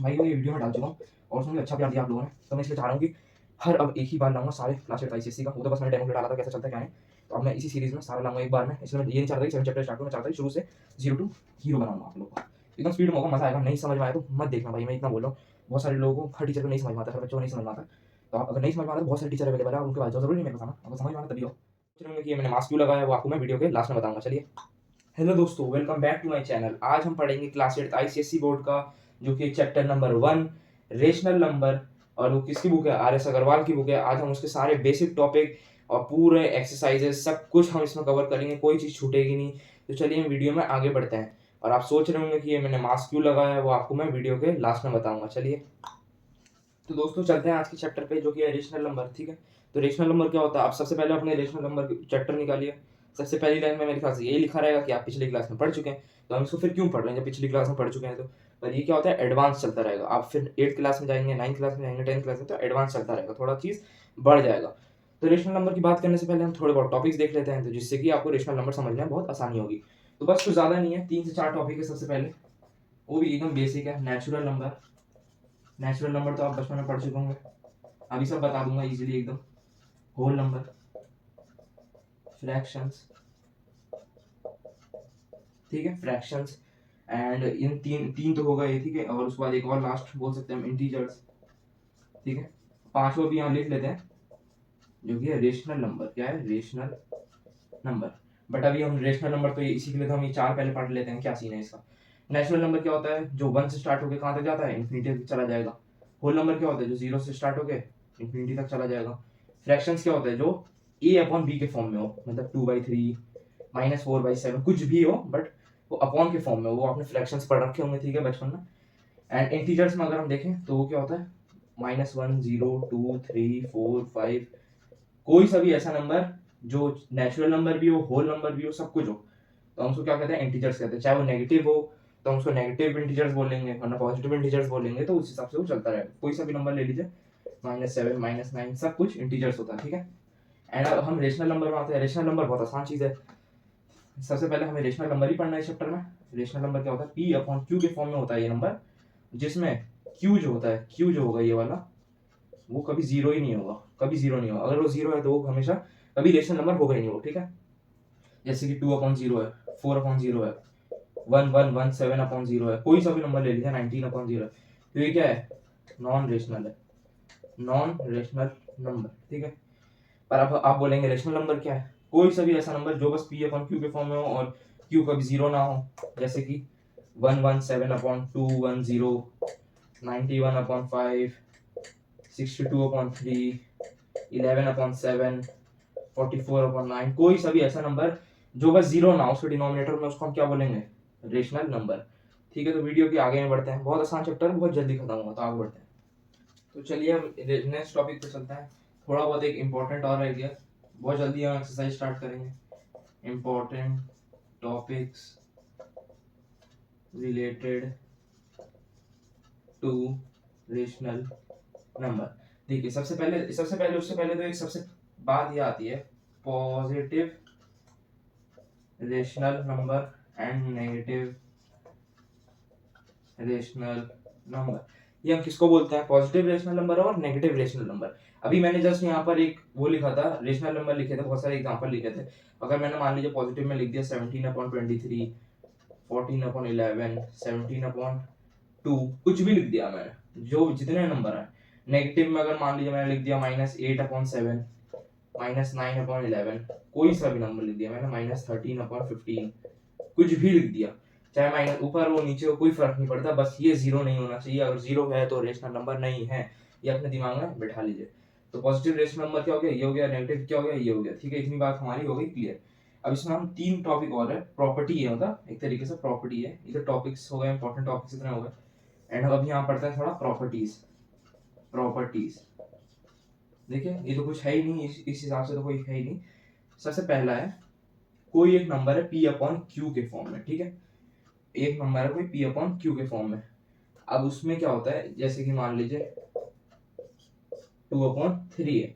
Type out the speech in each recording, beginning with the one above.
भाई ये वीडियो मैं डाल चुका हूँ और उसमें अच्छा प्यार दिया आप लोगों ने, तो मैं इसलिए चाह रहा हूँ कि हर अब एक ही बार लाऊंगा सारे क्लास एट आईसीएससी का। वो तो बस मैंने डेमो डाला था कैसा चलता है क्या है, तो अब मैं इसी सीरीज में सारा लाऊंगा एक बार में। इसलिए मैं ये नहीं चाहता कि 7 चैप्टर स्टार्ट करूँ, मैं चाहता हूँ शुरू से 0 टू हीरो बनाऊंगा आप लोग को। एकदम स्पीड में होगा, मजा आएगा। नहीं समझ में आया तो मत देखना भाई, मैं इतना बोल रहा हूँ। बहुत सारे लोगों को, हर टीचर को नहीं समझ में आता, हर बच्चों को नहीं समझ में आता। तो आप अगर नहीं समझ में आता तो बहुत सारे टीचर अवेलेबल है, उनके पास जाओ, जरूरी नहीं मेरे पास आना। अगर समझ में आता तभी हो। सोच रहे होंगे कि ये मैंने मास्क क्यों लगाया है, वो आपको मैं वीडियो के लास्ट में बताऊंगा। चलिए, हेलो दोस्तों, welcome back to my channel. आज हम पढ़ेंगे क्लास 8 आईसीएससी बोर्ड का, जो कि चैप्टर नंबर 1 रेशनल नंबर, और वो किसकी बुक है, आर एस अग्रवाल की बुक है। आज हम उसके सारे बेसिक टॉपिक और पूरे एक्सरसाइजेस सब कुछ हम इसमें कवर करेंगे, कोई चीज़ छूटेगी नहीं। तो चलिए हम वीडियो में आगे बढ़ते हैं। और आप सोच रहे होंगे कि ये मैंने मास्क क्यों लगाया है, वो आपको मैं वीडियो के लास्ट में बताऊंगा। चलिए, तो दोस्तों चलते हैं आज के चैप्टर पे, जो कि है रेशनल नंबर। ठीक है, तो रेशनल नंबर क्या होता है, आप सबसे पहले अपने रेशनल नंबर चैप्टर निकालिए। सबसे पहली लाइन में मेरे ख्याल से यही लिखा रहेगा कि आप पिछली क्लास में पढ़ चुके हैं, तो हम इसको फिर क्यों पढ़ रहे हैं जब पिछली क्लास में पढ़ चुके हैं। तो पर ये क्या होता है, एडवांस चलता रहेगा। आप फिर 8th क्लास में जाएंगे, 9th क्लास में जाएंगे, 10th क्लास में, तो एडवांस चलता रहेगा, थोड़ा चीज़ बढ़ जाएगा। तो रेशनल नंबर की बात करने से पहले हम थोड़े बहुत टॉपिक्स देख लेते हैं, तो जिससे कि आपको रेशनल नंबर समझने में बहुत आसानी होगी। तो बस कुछ ज़्यादा नहीं है, 3 से 4 टॉपिक है। सबसे पहले वो भी एकदम बेसिक है, नेचुरल नंबर। नेचुरल नंबर तो आप बचपन में पढ़ चुके होंगे, अभी सब बता दूंगा इजीली एकदम। होल नंबर, फ्रैक्शंस, ठीक है, फ्रैक्शंस। एंड इन तीन तीन तो होगा ये, ठीक है। और उसके बाद एक और लास्ट बोल सकते हैं हम, इंटीजर्स, ठीक है। पांचवा भी यहाँ लिख लेते हैं, जो कि है रेशनल नंबर। क्या है, रेशनल नंबर। बट अभी हम रेशनल नंबर तो ये इसी के लिए तो हम ये 4 पहले पढ़ लेते हैं, क्या सीन है इसका। नेचुरल नंबर क्या होता है, जो 1 से स्टार्ट होकर कहाँ तक जाता है, इन्फिनिटी तक चला जाएगा। होल नंबर क्या होता है, जो 0 से स्टार्ट होकर इन्फिनिटी तक चला जाएगा। फ्रैक्शंस क्या होता है, जो ए अपॉन बी के फॉर्म में हो, मतलब 2/3 -4/7 कुछ भी हो, बट वो अपॉन के फॉर्म में हो। वो आपने फ्रैक्शंस पढ़ रखे होंगे, ठीक है, बचपन में। एंड इंटीजर्स में अगर हम देखें तो वो क्या होता है, -1 0 2 3 4 5, कोई सा भी ऐसा नंबर जो नेचुरल नंबर भी हो, होल नंबर भी हो, सब कुछ हो, तो हम उसको क्या कहते हैं, इंटीजर्स कहते हैं। चाहे वो नेगेटिव हो तो हम उसको नेगेटिव इंटीजर्स बोलेंगे, वरना पॉजिटिव इंटीजर्स बोलेंगे। तो उस हिसाब से वो चलता रहेगा। कोई सा भी नंबर ले लीजिए, -7 -9 सब कुछ इंटीजर्स होता है, ठीक है। एंड अब हम रेशनल नंबर में आते हैं। रेशनल नंबर बहुत आसान चीज़ है। सबसे पहले हमें रेशनल नंबर ही पढ़ना है इस चैप्टर में। रेशनल नंबर क्या होता है, पी अपॉन क्यू के फॉर्म में होता है ये नंबर, जिसमें क्यू जो होता है, क्यू जो होगा ये वाला, वो कभी जीरो ही नहीं होगा, कभी जीरो नहीं होगा। अगर वो जीरो है तो वो हमेशा कभी रेशनल नंबर होगा ही नहीं वो, ठीक है। जैसे कि 2/0 है, 4/0 है, 1117/0 है, कोई सा भी नंबर ले लीजिए, 19/0 है, तो ये क्या है, नॉन रेशनल है, नॉन रेशनल नंबर, ठीक है। पर अब आप बोलेंगे रेशनल नंबर क्या है, कोई सा भी ऐसा नंबर जो बस पी अपॉन क्यू के फॉर्म में हो और क्यू कभी जीरो ना हो। जैसे कि 117/210, 91/5, 62/3, 11/7, 44/9, कोई सा भी ऐसा नंबर जो बस जीरो ना हो उसके डिनोमिनेटर में, उसको हम क्या बोलेंगे, रेशनल नंबर, ठीक है। तो वीडियो के आगे में बढ़ते हैं, बहुत आसान चैप्टर है, बहुत जल्दी खत्म होगा, तो आगे बढ़ते हैं। तो चलिए हम नेक्स्ट टॉपिक पे चलते हैं। थोड़ा बहुत एक इम्पोर्टेंट और रह गया, बहुत जल्दी हम एक्सरसाइज स्टार्ट करेंगे। Important topics related to rational number. देखिए, उससे पहले तो एक सबसे बात ये आती है, positive rational number and negative rational number. ये हम किसको बोलते हैं, पॉजिटिव रेशनल नंबर और नेगेटिव रेशनल नंबर। अभी मैंने जस्ट यहाँ पर एक वो लिखा था, रेशनल नंबर लिखे थे, बहुत सारे एग्जांपल लिखे थे। अगर मैंने मान लीजिए पॉजिटिव में लिख दिया 17/23, 14/11, 17/2, कुछ भी लिख दिया मैंने, जो जितने नंबर है। नेगेटिव में अगर मान लीजिए मैंने लिख दिया -8/7, -9/11, कोई सा भी नंबर लिख दिया मैंने, -13/15, कुछ भी लिख दिया, चाहे माइनस ऊपर हो नीचे हो, कोई फर्क नहीं पड़ता, बस ये जीरो नहीं होना चाहिए। अगर जीरो है तो रेशनल नंबर नहीं है, ये अपने दिमाग में बैठा लीजिए। तो पॉजिटिव रेशनल नंबर क्या हो गया, ये हो गया, नेगेटिव क्या हो गया, ये हो गया, ठीक है। इतनी बात हमारी हो गई क्लियर। अब इसमें हम 3 टॉपिक और है, प्रॉपर्टी है, मतलब एक तरीके से प्रॉपर्टी है। इधर टॉपिक्स हो गए, इंपॉर्टेंट टॉपिक्स इतने हो गए। एंड अब यहाँ पढ़ते हैं थोड़ा प्रॉपर्टीज। प्रॉपर्टीज देखिए, ये तो कुछ है ही नहीं, इस हिसाब से तो कोई है ही नहीं। सबसे पहला है, कोई एक नंबर है पी अपॉन क्यू के फॉर्म में, ठीक है। एक नंबर है कोई पी अपॉन क्यू के फॉर्म में। अब उसमें क्या होता है, जैसे कि मान लीजिए 2/3 है,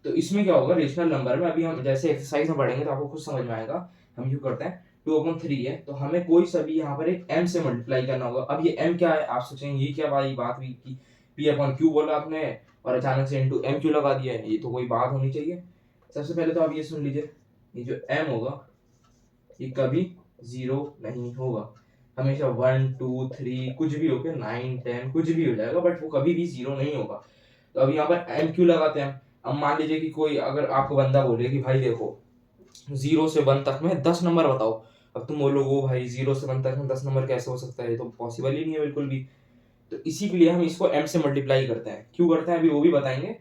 तो इसमें क्या होगा, रेशनल नंबर में अभी हम जैसे एक्सरसाइज में पढ़ेंगे तो आपको खुद समझ में आएगा। हम यूँ करते हैं, 2/3 है, तो हमें कोई सा भी यहाँ पर एक m से मल्टीप्लाई करना होगा। अब ये m क्या है, आप सोचेंगे ये क्या भाई बात हुई कि p/q बोला आपने और अचानक से इंटू m क्यों लगा दिया है, ये तो कोई बात होनी चाहिए। सबसे पहले तो आप ये सुन लीजिए, ये जो m होगा ये कभी 0 नहीं होगा, हमेशा 1 2 3 कुछ भी हो गया 9 10 कुछ भी हो जाएगा, बट वो कभी भी 0 नहीं होगा। तो अब यहाँ पर m क्यों लगाते हैं? अब मान लीजिए कि कोई अगर आपको बंदा बोले कि भाई देखो 0 से 1 तक में 10 नंबर बताओ, अब तुम बोलोगे भाई 0 से 1 तक में 10 नंबर कैसे हो सकता है, ये तो पॉसिबल ही नहीं है बिल्कुल भी। तो इसी के लिए हम इसको m से मल्टीप्लाई करते हैं। क्यों करते हैं अभी वो भी बताएंगे।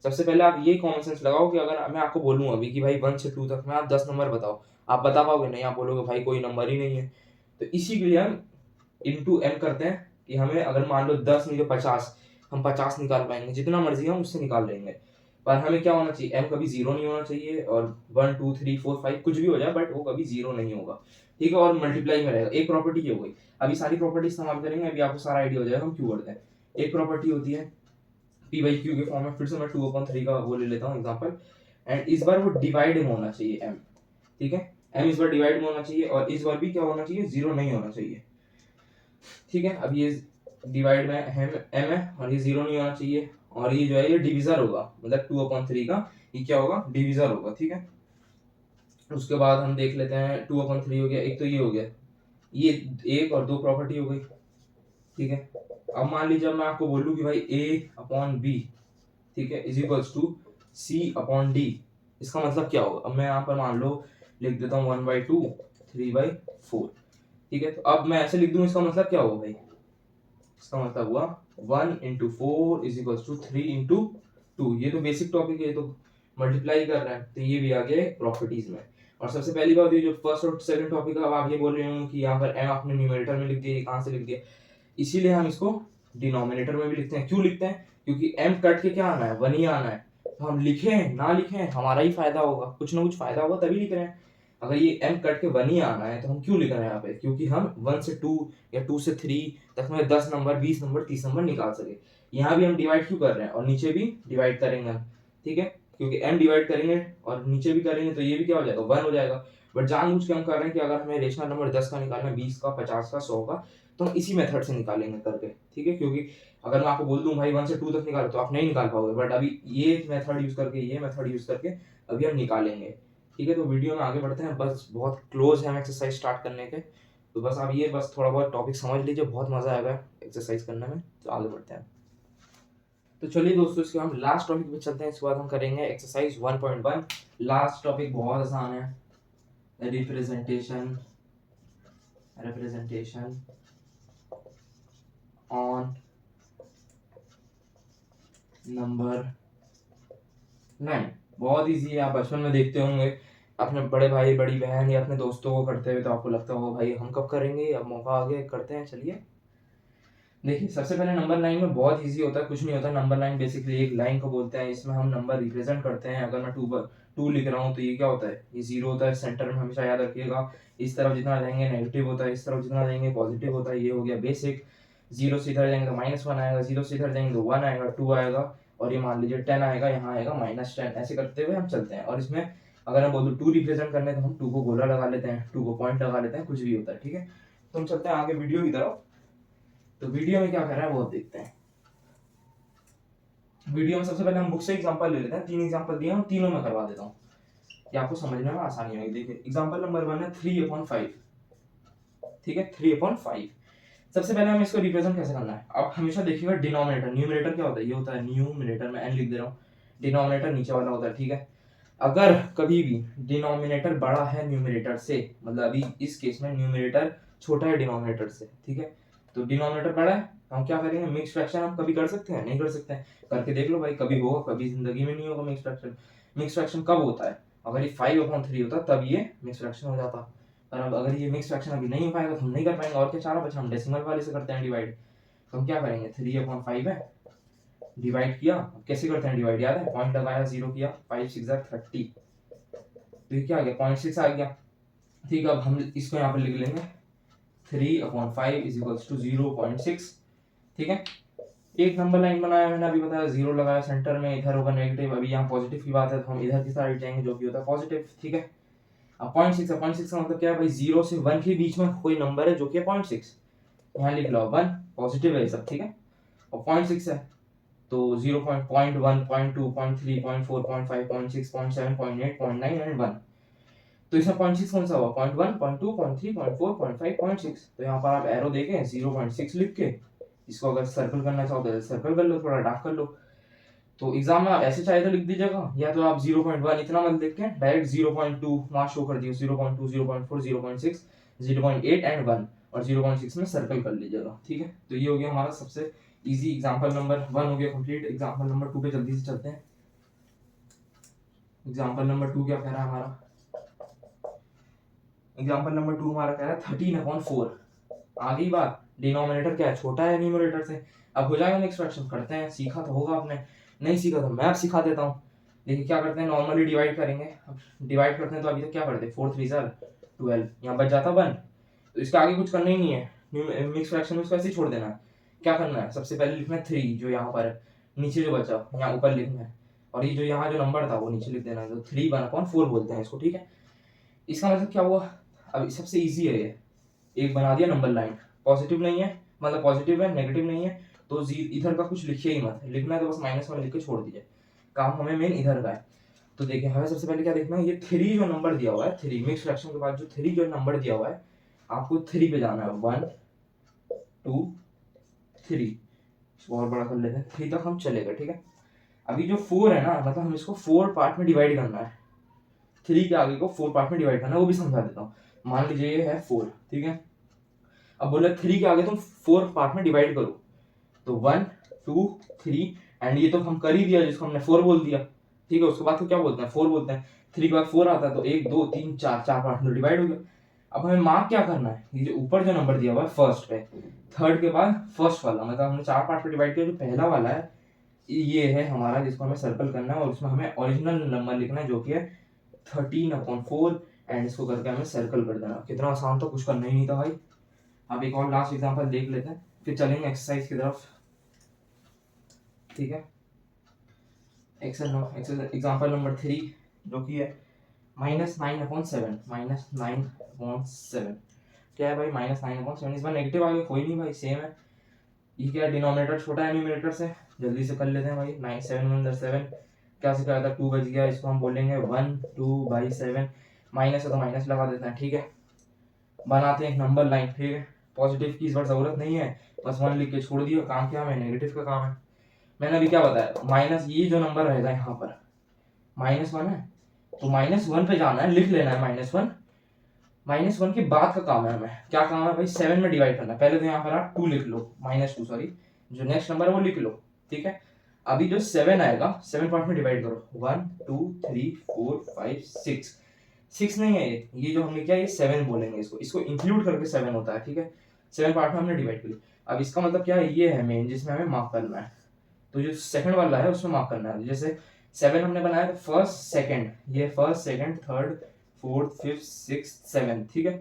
सबसे पहले आप ये कॉमन सेंस लगाओ कि अगर मैं आपको बोलूँ अभी कि भाई 1 से 2 तक में आप 10 नंबर बताओ, आप बता पाओगे नहीं, आप बोलोगे भाई कोई नंबर ही नहीं है। तो इसी के लिए हम इंटू m करते हैं कि हमें अगर मान लो 10 नहीं तो 50, हम 50 निकाल पाएंगे, जितना मर्जी हम उससे निकाल लेंगे। पर हमें क्या होना चाहिए, m कभी 0 नहीं होना चाहिए, और 1 2 3 4 5 कुछ भी हो जाए बट वो कभी 0 नहीं होगा, ठीक है। और मल्टीप्लाई में रहेगा। एक प्रॉपर्टी ये हो गई। अभी सारी प्रॉपर्टी इस्तेमाल करेंगे, अभी आपको सारा आइडिया हो जाएगा हम क्यों करते हैं। एक प्रॉपर्टी होती है p/q के फॉर्म में, फिर से मैं 2/3 का वो ले लेता हूँ एग्जांपल, एंड इस बार वो डिवाइड में होना चाहिए m, ठीक है। m इस बार डिवाइड में होना चाहिए और इस बार भी क्या होना चाहिए, 0 नहीं होना चाहिए, ठीक है। अब ये डिवाइड में m है और ये 0 नहीं होना चाहिए, और ये जो है ये डिविजर होगा, मतलब 2/3 का ये क्या होगा, डिविजर होगा, ठीक है। उसके बाद हम देख लेते हैं 2/3 हो गया, एक तो ये हो गया, ये एक और दो प्रॉपर्टी हो गई, ठीक है। अब मान लीजिए मैं आपको बोलूं कि भाई a/b, ठीक है, इज इक्वल्स टू c/d, इसका मतलब क्या होगा। अब मैं यहाँ पर मान लो लिख देता हूँ 1/2 3/4, ठीक है। तो अब मैं ऐसे लिख दूं, इसका मतलब क्या होगा भाई, इसका मतलब हुआ 1 into 4 is equals to 3 into 2। ये तो बेसिक टॉपिक है, ये तो मल्टीप्लाई कर रहा है, तो ये भी आ गया प्रॉपर्टीज में। और सबसे पहली बात ये जो फर्स्ट और सेकंड टॉपिक है, अब आप ये बोल रहे हो कि यहाँ पर m आपने न्यूमरेटर में लिख दिया, कहाँ से लिख दिया, इसीलिए हम इसको डिनोमिनेटर में भी लिखते हैं। क्यों लिखते हैं, क्योंकि m कट के क्या आना है, 1 ही आना है। तो हम लिखें ना लिखें हमारा ही फायदा होगा, कुछ ना कुछ फायदा होगा तभी लिख रहे हैं। अगर ये m कट के 1 ही आना है तो हम क्यों लिख रहे हैं यहाँ पे, क्योंकि हम 1 से 2 या 2 से 3 तक में 10 नंबर 20 नंबर 30 नंबर निकाल सके। यहाँ भी हम डिवाइड क्यों कर रहे हैं और नीचे भी डिवाइड करेंगे हम, ठीक है, क्योंकि m डिवाइड करेंगे और नीचे भी करेंगे तो ये भी क्या हो जाएगा, 1 हो जाएगा। बट जानबूझ के हम कर रहे हैं कि अगर हमें रेशनल नंबर 10 का निकालना है, 20 का 50 का 100 का, तो हम इसी मेथड से निकालेंगे करके, ठीक है। क्योंकि अगर मैं आपको बोल दूं भाई 1 से 2 तक निकालो तो आप नहीं निकाल पाओगे, बट अभी ये मेथड यूज करके ये मेथड यूज करके अभी हम निकालेंगे, ठीक है। तो वीडियो में आगे बढ़ते हैं, बस बहुत क्लोज है हम एक्सरसाइज स्टार्ट करने के, तो बस आप ये बस थोड़ा बहुत टॉपिक समझ लीजिए, बहुत मजा आएगा एक्सरसाइज करने में। तो आगे बढ़ते हैं। तो चलिए दोस्तों, इसके हम लास्ट टॉपिक पे चलते हैं, इसके बाद हम करेंगे एक्सरसाइज 1.1। लास्ट टॉपिक बहुत आसान है, रिप्रेजेंटेशन ऑन नंबर 9। बहुत इजी है, आप बचपन में देखते होंगे अपने बड़े भाई बड़ी बहन या अपने दोस्तों को करते हुए, तो आपको लगता होगा भाई हम कब करेंगे, अब मौका आ गया करते हैं। चलिए देखिए, सबसे पहले नंबर 9 में बहुत इजी होता है, कुछ नहीं होता। नंबर 9 बेसिकली एक लाइन को बोलते हैं, इसमें हम नंबर रिप्रेजेंट करते हैं। अगर मैं 2 लिख रहा हूँ तो ये क्या होता है, ये 0 होता है सेंटर में, हमेशा याद रखिएगा। इस तरफ जितना जाएंगे नेगेटिव होता है, इस तरफ जितना जाएंगे पॉजिटिव होता है। ये हो गया बेसिक। 0 से इधर जाएंगे तो -1 आएगा, 0 से इधर जाएंगे तो 1 आएगा, 2 आएगा, और ये मान लीजिए 10 आएगा, यहाँ आएगा -10। ऐसे करते हुए हम चलते हैं। और इसमें अगर हम बोलूँ 2 रिप्रेजेंट करने तो हम 2 को गोला लगा लेते हैं, 2 को पॉइंट लगा लेते हैं, कुछ भी होता है, ठीक है। तो हम चलते हैं आगे वीडियो की तरफ। तो वीडियो में क्या कर रहा है वो देखते हैं। वीडियो में सबसे पहले हम बुक से एग्जांपल ले लेते हैं। 3 एग्जांपल दिए हैं, तीनों में करवा देता हूँ, ये आपको समझने में आसानी होगी। देखिए एग्जांपल नंबर 1 है 3/5, ठीक है, 3/5। सबसे पहले हमें इसको रिप्रेजेंट कैसे करना है। अब हमेशा देखिएगा डिनोमिनेटर, न्यूमरेटर क्या होता है, ये होता है न्यूमरेटर, में n लिख दे रहा हूँ, डिनोमिनेटर नीचे वाला होता है, ठीक है। अगर कभी भी डिनोमिनेटर बड़ा है न्यूमरेटर से, मतलब अभी इस केस में न्यूमरेटर छोटा है डिनोमिनेटर से, ठीक है, तो डिनोमिनेटर बड़ा है, हम क्या करेंगे, मिक्स फ्रैक्शन हम कभी कर सकते हैं, नहीं कर सकते हैं। करके देख लो भाई, कभी होगा, कभी जिंदगी में नहीं होगा मिक्स फ्रैक्शन। मिक्स फ्रैक्शन कब होता है, अगर ये 5/3 होता तब ये मिक्स फ्रैक्शन हो जाता। पर अब अगर ये मिक्स फ्रैक्शन अभी नहीं हो पाएगा तो हम नहीं कर पाएंगे, और क्या चारा बचा, हम डेसिमल वाले से करते हैं डिवाइड। तो हम क्या करेंगे, 3/5 है, डिवाइड किया। कैसे करते हैं डिवाइड, याद है, पॉइंट लगाया, 0 किया, 5 6 30, तो ये क्या आ गया, 0.6 आ गया, ठीक है। अब हम इसको यहाँ पर लिख लेंगे 3/5 इज इक्वल्स टू 0.6, ठीक है। एक नंबर लाइन बनाया मैंने अभी बताया, 0 लगाया सेंटर में, इधर होगा नेगेटिव, अभी यहाँ पॉजिटिव की बात है तो हम इधर की साइड जाएंगे जो भी होता है पॉजिटिव, ठीक है। अब 0.6 है, 0.6 का मतलब क्या है भाई, 0 से 1 के बीच में कोई नंबर है जो कि 0.6, यहाँ लिख लो 1, पॉजिटिव है ये सब, ठीक है। और 0.6 है तो 0.1, 0.2, 0.3, 0.4, 0.5, 0.6, 0.7, 0.8, 0.9 एंड 1। तो इसमें 0.6 कौन सा हुआ, 0.1, 0.2, 0.3, 0.4, 0.5, 0.6। तो यहाँ पर आप एरो देखें 0.6 लिख के इसको अगर सर्कल करना चाहो तो सर्कल कर लो, थोड़ा डार्क कर लो। तो एग्जाम में आप ऐसे चाहे तो लिख दीजिएगा, या तो आप 0.1 इतना मत लिख के डायरेक्ट 0.2 वहां शो कर दिए, 0.2, 0.4, 0.6, 0.8 एंड 1, और 0.6 में सर्कल कर लीजिएगा, ठीक है। तो ये हो गया हमारा सबसे इजी एग्जांपल नंबर 1 हो गया कंप्लीट। एग्जांपल नंबर 2 पे जल्दी से चलते हैं। एग्जांपल नंबर 2 क्या कह रहा है हमारा, एग्जांपल नंबर 2 हमारा कह रहा है 13/4। आगे बात, डिनोमिनेटर क्या है, छोटा है न्यूमरेटर से। अब हो जाएगा नेक्स्ट फ्रैक्शन, करते हैं, सीखा तो होगा आपने, नहीं सीखा तो मैं अब सिखा देता हूँ। देखिए क्या करते हैं, नॉर्मली डिवाइड करेंगे। अब डिवाइड करते हैं तो अभी तक क्या करते, 4 3 12, यहाँ बच जाता 1। तो इसके आगे कुछ करना ही नहीं है, मिक्स फ्रैक्शन में इसको ऐसे ही छोड़ देना है। क्या करना है, सबसे पहले लिखना है 3 जो यहाँ पर है, नीचे जो बचा यहाँ ऊपर लिखना है, और ये जो यहाँ जो नंबर था वो नीचे लिख देना है। तो 3/4 बोलते हैं इसको, ठीक है। इसका मतलब क्या हुआ, अब सबसे ईजी है ये, एक बना दिया नंबर लाइन, पॉजिटिव नहीं है मतलब पॉजिटिव है, नेगेटिव नहीं है, तो इधर का कुछ लिखिए ही मत, लिखना है तो बस -1 लिख के छोड़ दीजिए, काम हमें मेन इधर का है। तो देखिए हमें सबसे पहले क्या देखना है, ये 3 जो नंबर दिया हुआ है, 3 मिक्स फ्रैक्शन के बाद जो 3 जो नंबर दिया हुआ है, आपको 3 पे जाना है, 1 2 3, इसको और बड़ा कर लेते हैं, 3 तक हम चलेगा, ठीक है। अभी जो 4 है ना, मतलब हम इसको 4 पार्ट में डिवाइड करना है, 3 के आगे को 4 पार्ट में डिवाइड करना है, वो भी समझा देता हूँ। मान लीजिए ये है 4, ठीक है। अब बोले 3 के आगे तुम 4 पार्ट में डिवाइड करो, तो 1 2 3, एंड ये तो हम कर ही दिया जिसको हमने 4 बोल दिया, ठीक है। उसके बाद तो क्या बोलते हैं, 4 बोलते हैं। 3 के बाद 4 आता है तो 1 2 3 4, 4 पार्ट में डिवाइड हो गया। अब हमें मार्क क्या करना है, ये जो ऊपर जो नंबर दिया हुआ है फर्स्ट पे, थर्ड के बाद फर्स्ट वाला, मतलब हमने 4 पार्ट में डिवाइड किया, जो पहला वाला है ये है हमारा, जिसको हमें सर्कल करना है, और उसमें हमें ओरिजिनल नंबर लिखना है जो कि है 13/4, एंड इसको करके हमें सर्कल कर देना। कितना आसान, तो कुछ करना ही नहीं था भाई। अब एक और लास्ट एग्जांपल देख लेते हैं, फिर चलेंगे एक्सरसाइज की तरफ, ठीक है। एग्जांपल नंबर 3 जो कि है -9/7, -9/7 क्या है भाई, -9/7, इस बार नेगेटिव आ गया, कोई नहीं भाई, सेम है। ये क्या है, डिनोमिनेटर छोटा है न्यूमरेटर से, जल्दी से कर लेते हैं भाई। 9 7 1 7, क्या से क्या था, 2 बच गया, इसको हम बोलेंगे 1 2/7, माइनस है तो माइनस लगा देते हैं, ठीक है। बनाते हैं एक नंबर लाइन, ठीक है। पॉजिटिव की इस बार जरूरत नहीं है, बस 1 लिख के छोड़ दिया, काम क्या है, नेगेटिव का काम है। मैंने अभी क्या बताया, माइनस ये जो नंबर रहेगा यहाँ पर -1 है, तो -1 पे जाना है, लिख लेना है -1। -1 के बाद का काम है हमें, क्या काम है भाई, 7 में डिवाइड करना है। पहले तो यहाँ पर आप 2 लिख लो, -2 सॉरी, जो नेक्स्ट नंबर है वो लिख लो, ठीक है। अभी जो 7 आएगा, 7 पार्ट में डिवाइड करो, 1 2 3 4 5 6, 6 नहीं है ये जो हमने किया, ये 7 बोलेंगे इसको, इसको इंक्लूड करके 7 होता है, ठीक है। 7 पार्ट में हमने डिवाइड किया। अब इसका मतलब क्या है, ये है मेन जिसमें हमें मार्क करना है। तो जो सेकंड वाला है उसमें मार्क करना है, जैसे 7 हमने बनाया तो फर्स्ट सेकंड, ये first second third fourth fifth sixth seven, ठीक है।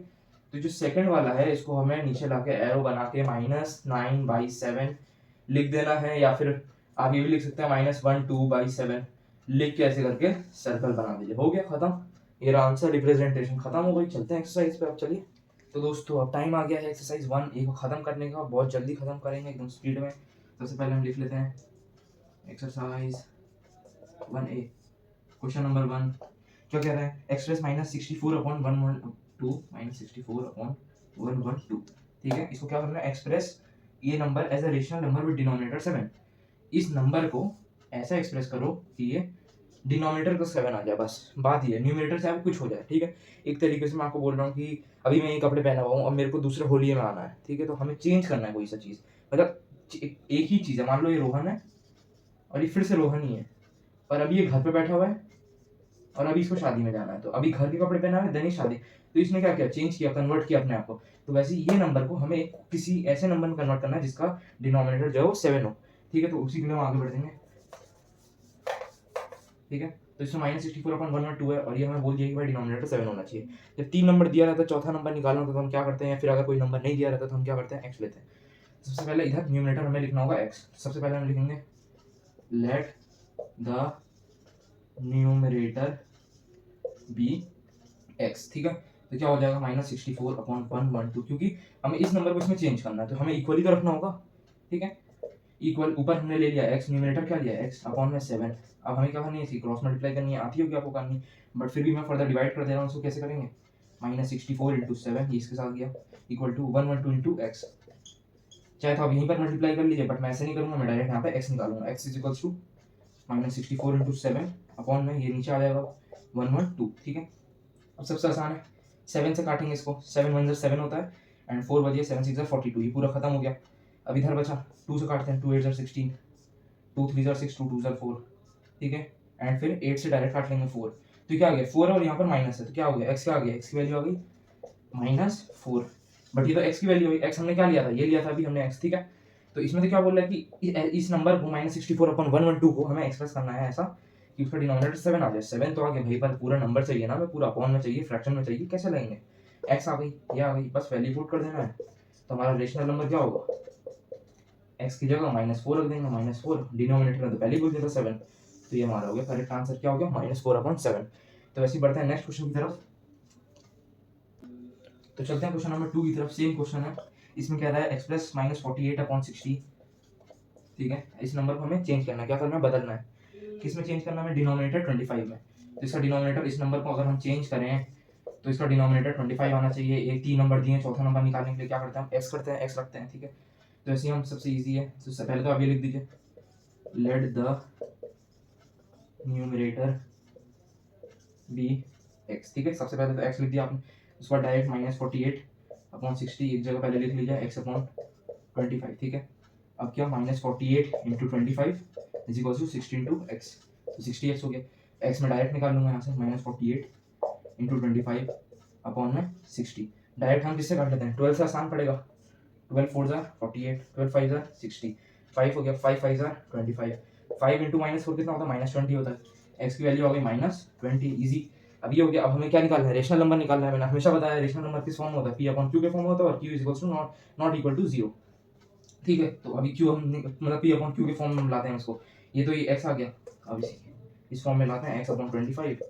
तो जो सेकंड वाला है इसको हमें नीचे लाके एरो बना के -9/7 लिख देना है, या फिर आप ये भी लिख सकते हैं -1 2/7 लिख के ऐसे करके सर्कल बना दीजिए, हो गया खत्म। ये आंसर रिप्रेजेंटेशन खत्म हो गई। चलते हैं एक्सरसाइज पे अब, चलिए। तो दोस्तों अब टाइम आ गया है एक्सरसाइज 1A को खत्म करने का, बहुत जल्दी खत्म करेंगे एकदम स्पीड में। सबसे पहले हम लिख लेते हैं एक्सरसाइज 1A, क्वेश्चन नंबर 1 क्या कह रहा है, एक्सप्रेस -64/112 -64/112, ठीक है। इसको क्या करना है, एक्सप्रेस ये number as a rational number with denominator 7। इस नंबर को ऐसा एक्सप्रेस करो कि ये डिनोमिनेटर का 7 आ जाए, बस बात ये है, न्यूमरेटर से कुछ हो जाए, ठीक है। एक तरीके से मैं आपको बोल रहा हूँ कि अभी मैं ये कपड़े पहना हुआ हूँ, अब मेरे को दूसरे होलिये में आना है, ठीक है। तो हमें चेंज करना है कोई सा चीज़, मतलब एक ही चीज़ है, मान लो ये रोहन है और ये फिर से रोहन ही है, पर अभी ये घर पे बैठा हुआ है और अभी इसको शादी में जाना है, तो अभी घर के कपड़े पहना है, देन ही शादी। तो इसने क्या किया, चेंज किया, कन्वर्ट किया अपने आप को। तो वैसे ये नंबर को हमें किसी ऐसे नंबर में कन्वर्ट करना है जिसका डिनोमिनेटर जो है वो 7 हो, ठीक है। तो उसी के लिए हम आगे बढ़ देंगे, ठीक है। तो इसमें -64/112 है, और ये हमें बोल दिया कि भाई डिनोमिनेटर 7 होना चाहिए। जब 3 नंबर दिया रहता है, चौथा नंबर निकालना होता है, तो हम क्या करते हैं, फिर अगर कोई नंबर नहीं दिया रहता तो हम क्या करते हैं, एक्स लेते हैं। सबसे पहले इधर न्यूमरेटर हमें लिखना होगा एक्स। सबसे पहले हम लिखेंगे let the numerator be x, ठीक है। तो क्या हो जाएगा -64/112, क्योंकि हमें इस नंबर को इसमें चेंज करना है तो हमें इक्वली तो रखना होगा, ठीक है। इक्वल ऊपर हमने ले लिया एक्स, न्यूमरेटर क्या लिया एक्स अपॉन में 7। अब हमें क्या करनी है, इसकी क्रॉस मल्टीप्लाई करनी है, आती होगी आपको करनी, बट फिर भी मैं फर्दर डिवाइड कर दे रहा हूँ इसको। कैसे करेंगे, -64 × 7 ये इसके साथ गया इक्वल टू 112 × एक्स। चाहे तो आप यहीं पर मल्टीप्लाई कर लीजिए, बट मैं ऐसे नहीं करूँगा, मैं डायरेक्ट यहाँ पे एक्स निकालूंगा। X is equals to -64 × 7 upon में ये नीचे आ जाएगा 112, ठीक है। अब सबसे आसान है, 7 से काटेंगे इसको, 7 1 7 होता है एंड 4 बजे 7 6 42, ये पूरा खत्म हो गया। अब इधर बचा 2 से काटते हैं, 2 8 16, 2 3 6, 2 2 4, ठीक है। एंड फिर 8 से डायरेक्ट काट लेंगे 4, तो क्या आ गया 4 और यहाँ पर माइनस है, तो क्या हो गया एक्स क्या आ गया, एक्स की वैल्यू आ गई -4। बट ये तो एक्स की वैल्यू हुई, एक्स हमने क्या लिया था, ये लिया था अभी हमने एक्स, ठीक है। तो इसमें तो क्या बोल रहा है कि इस नंबर को -64/112 को हमें एक्सप्रेस करना है ऐसा कि उसका डिनोमिनेटर 7 आ जाए। 7 तो आ गया भाई, पर पूरा नंबर चाहिए ना, मैं पूरा अपॉन में चाहिए, फ्रैक्शन में चाहिए, कैसे लेंगे। एक्स आ गई, ये आ गई, बस वैल्यू पुट कर देना है। तो हमारा रेशनल नंबर क्या होगा, एक्स की जगह -4 रख देंगे, -4 डिनोमिनेटर में तो पहले ही बोल दिया था 7, तो ये हमारा हो गया करेक्ट आंसर, क्या हो गया -4/7। तो वैसे ही बढ़ते हैं नेक्स्ट क्वेश्चन की तरफ। तो चलते हैं क्वेश्चन नंबर 2 की तरफ। सेम क्वेश्चन है, इसमें कह रहा है एक्सप्रेस -48/60, ठीक है। इस नंबर को हमें चेंज करना है, क्या करना है, बदलना है। किस में चेंज करना है, हमें डिनोमिनेटर 25 में। तो इसका डिनोमिनेटर, इस नंबर को अगर हम चेंज करें तो इसका डिनोमिनेटर 25 आना चाहिए। एक 3 नंबर दिए, चौथा नंबर निकालने के लिए क्या करते हैं, एक्स करते हैं, एक्स रखते हैं, ठीक है। तो ऐसे ही हम, सबसे ईजी है, सबसे पहले तो आप ये लिख दीजिए, let the numerator be x, ठीक है। सबसे पहले तो एक्स लिख दिया आपने, उसके बाद डायरेक्ट -48/60 एक जगह पहले लिख लीजिए, x/25, ठीक है। अब क्या, -48 × 25 इज इक्वल टू 60 × x, तो 60x हो गया। x में डायरेक्ट निकाल लूंगा यहाँ से, -48 × 25 अपॉन में 60। डायरेक्ट हम किससे काट लेते हैं, 12 से आसान पड़ेगा, 12 4 48, 12 5 60, 5 हो गया, 5 5 25, 5 × -4 कितना होता है, -20 होता है। x की वैल्यू आ गई -20, इजी। अब ये हो गया। अब हमें क्या निकालना है, रेशनल नंबर निकालना है। मैंने हमेशा बताया रेशनल नंबर किस फॉर्म में होता है, p/q के फॉर्म में होता है, और q is not equal to 0, ठीक है। तो अभी q हम मतलब p/q के फॉर्म में लाते हैं इसको, ये तो ये x आ गया, अब इस फॉर्म में लाते हैं x/25,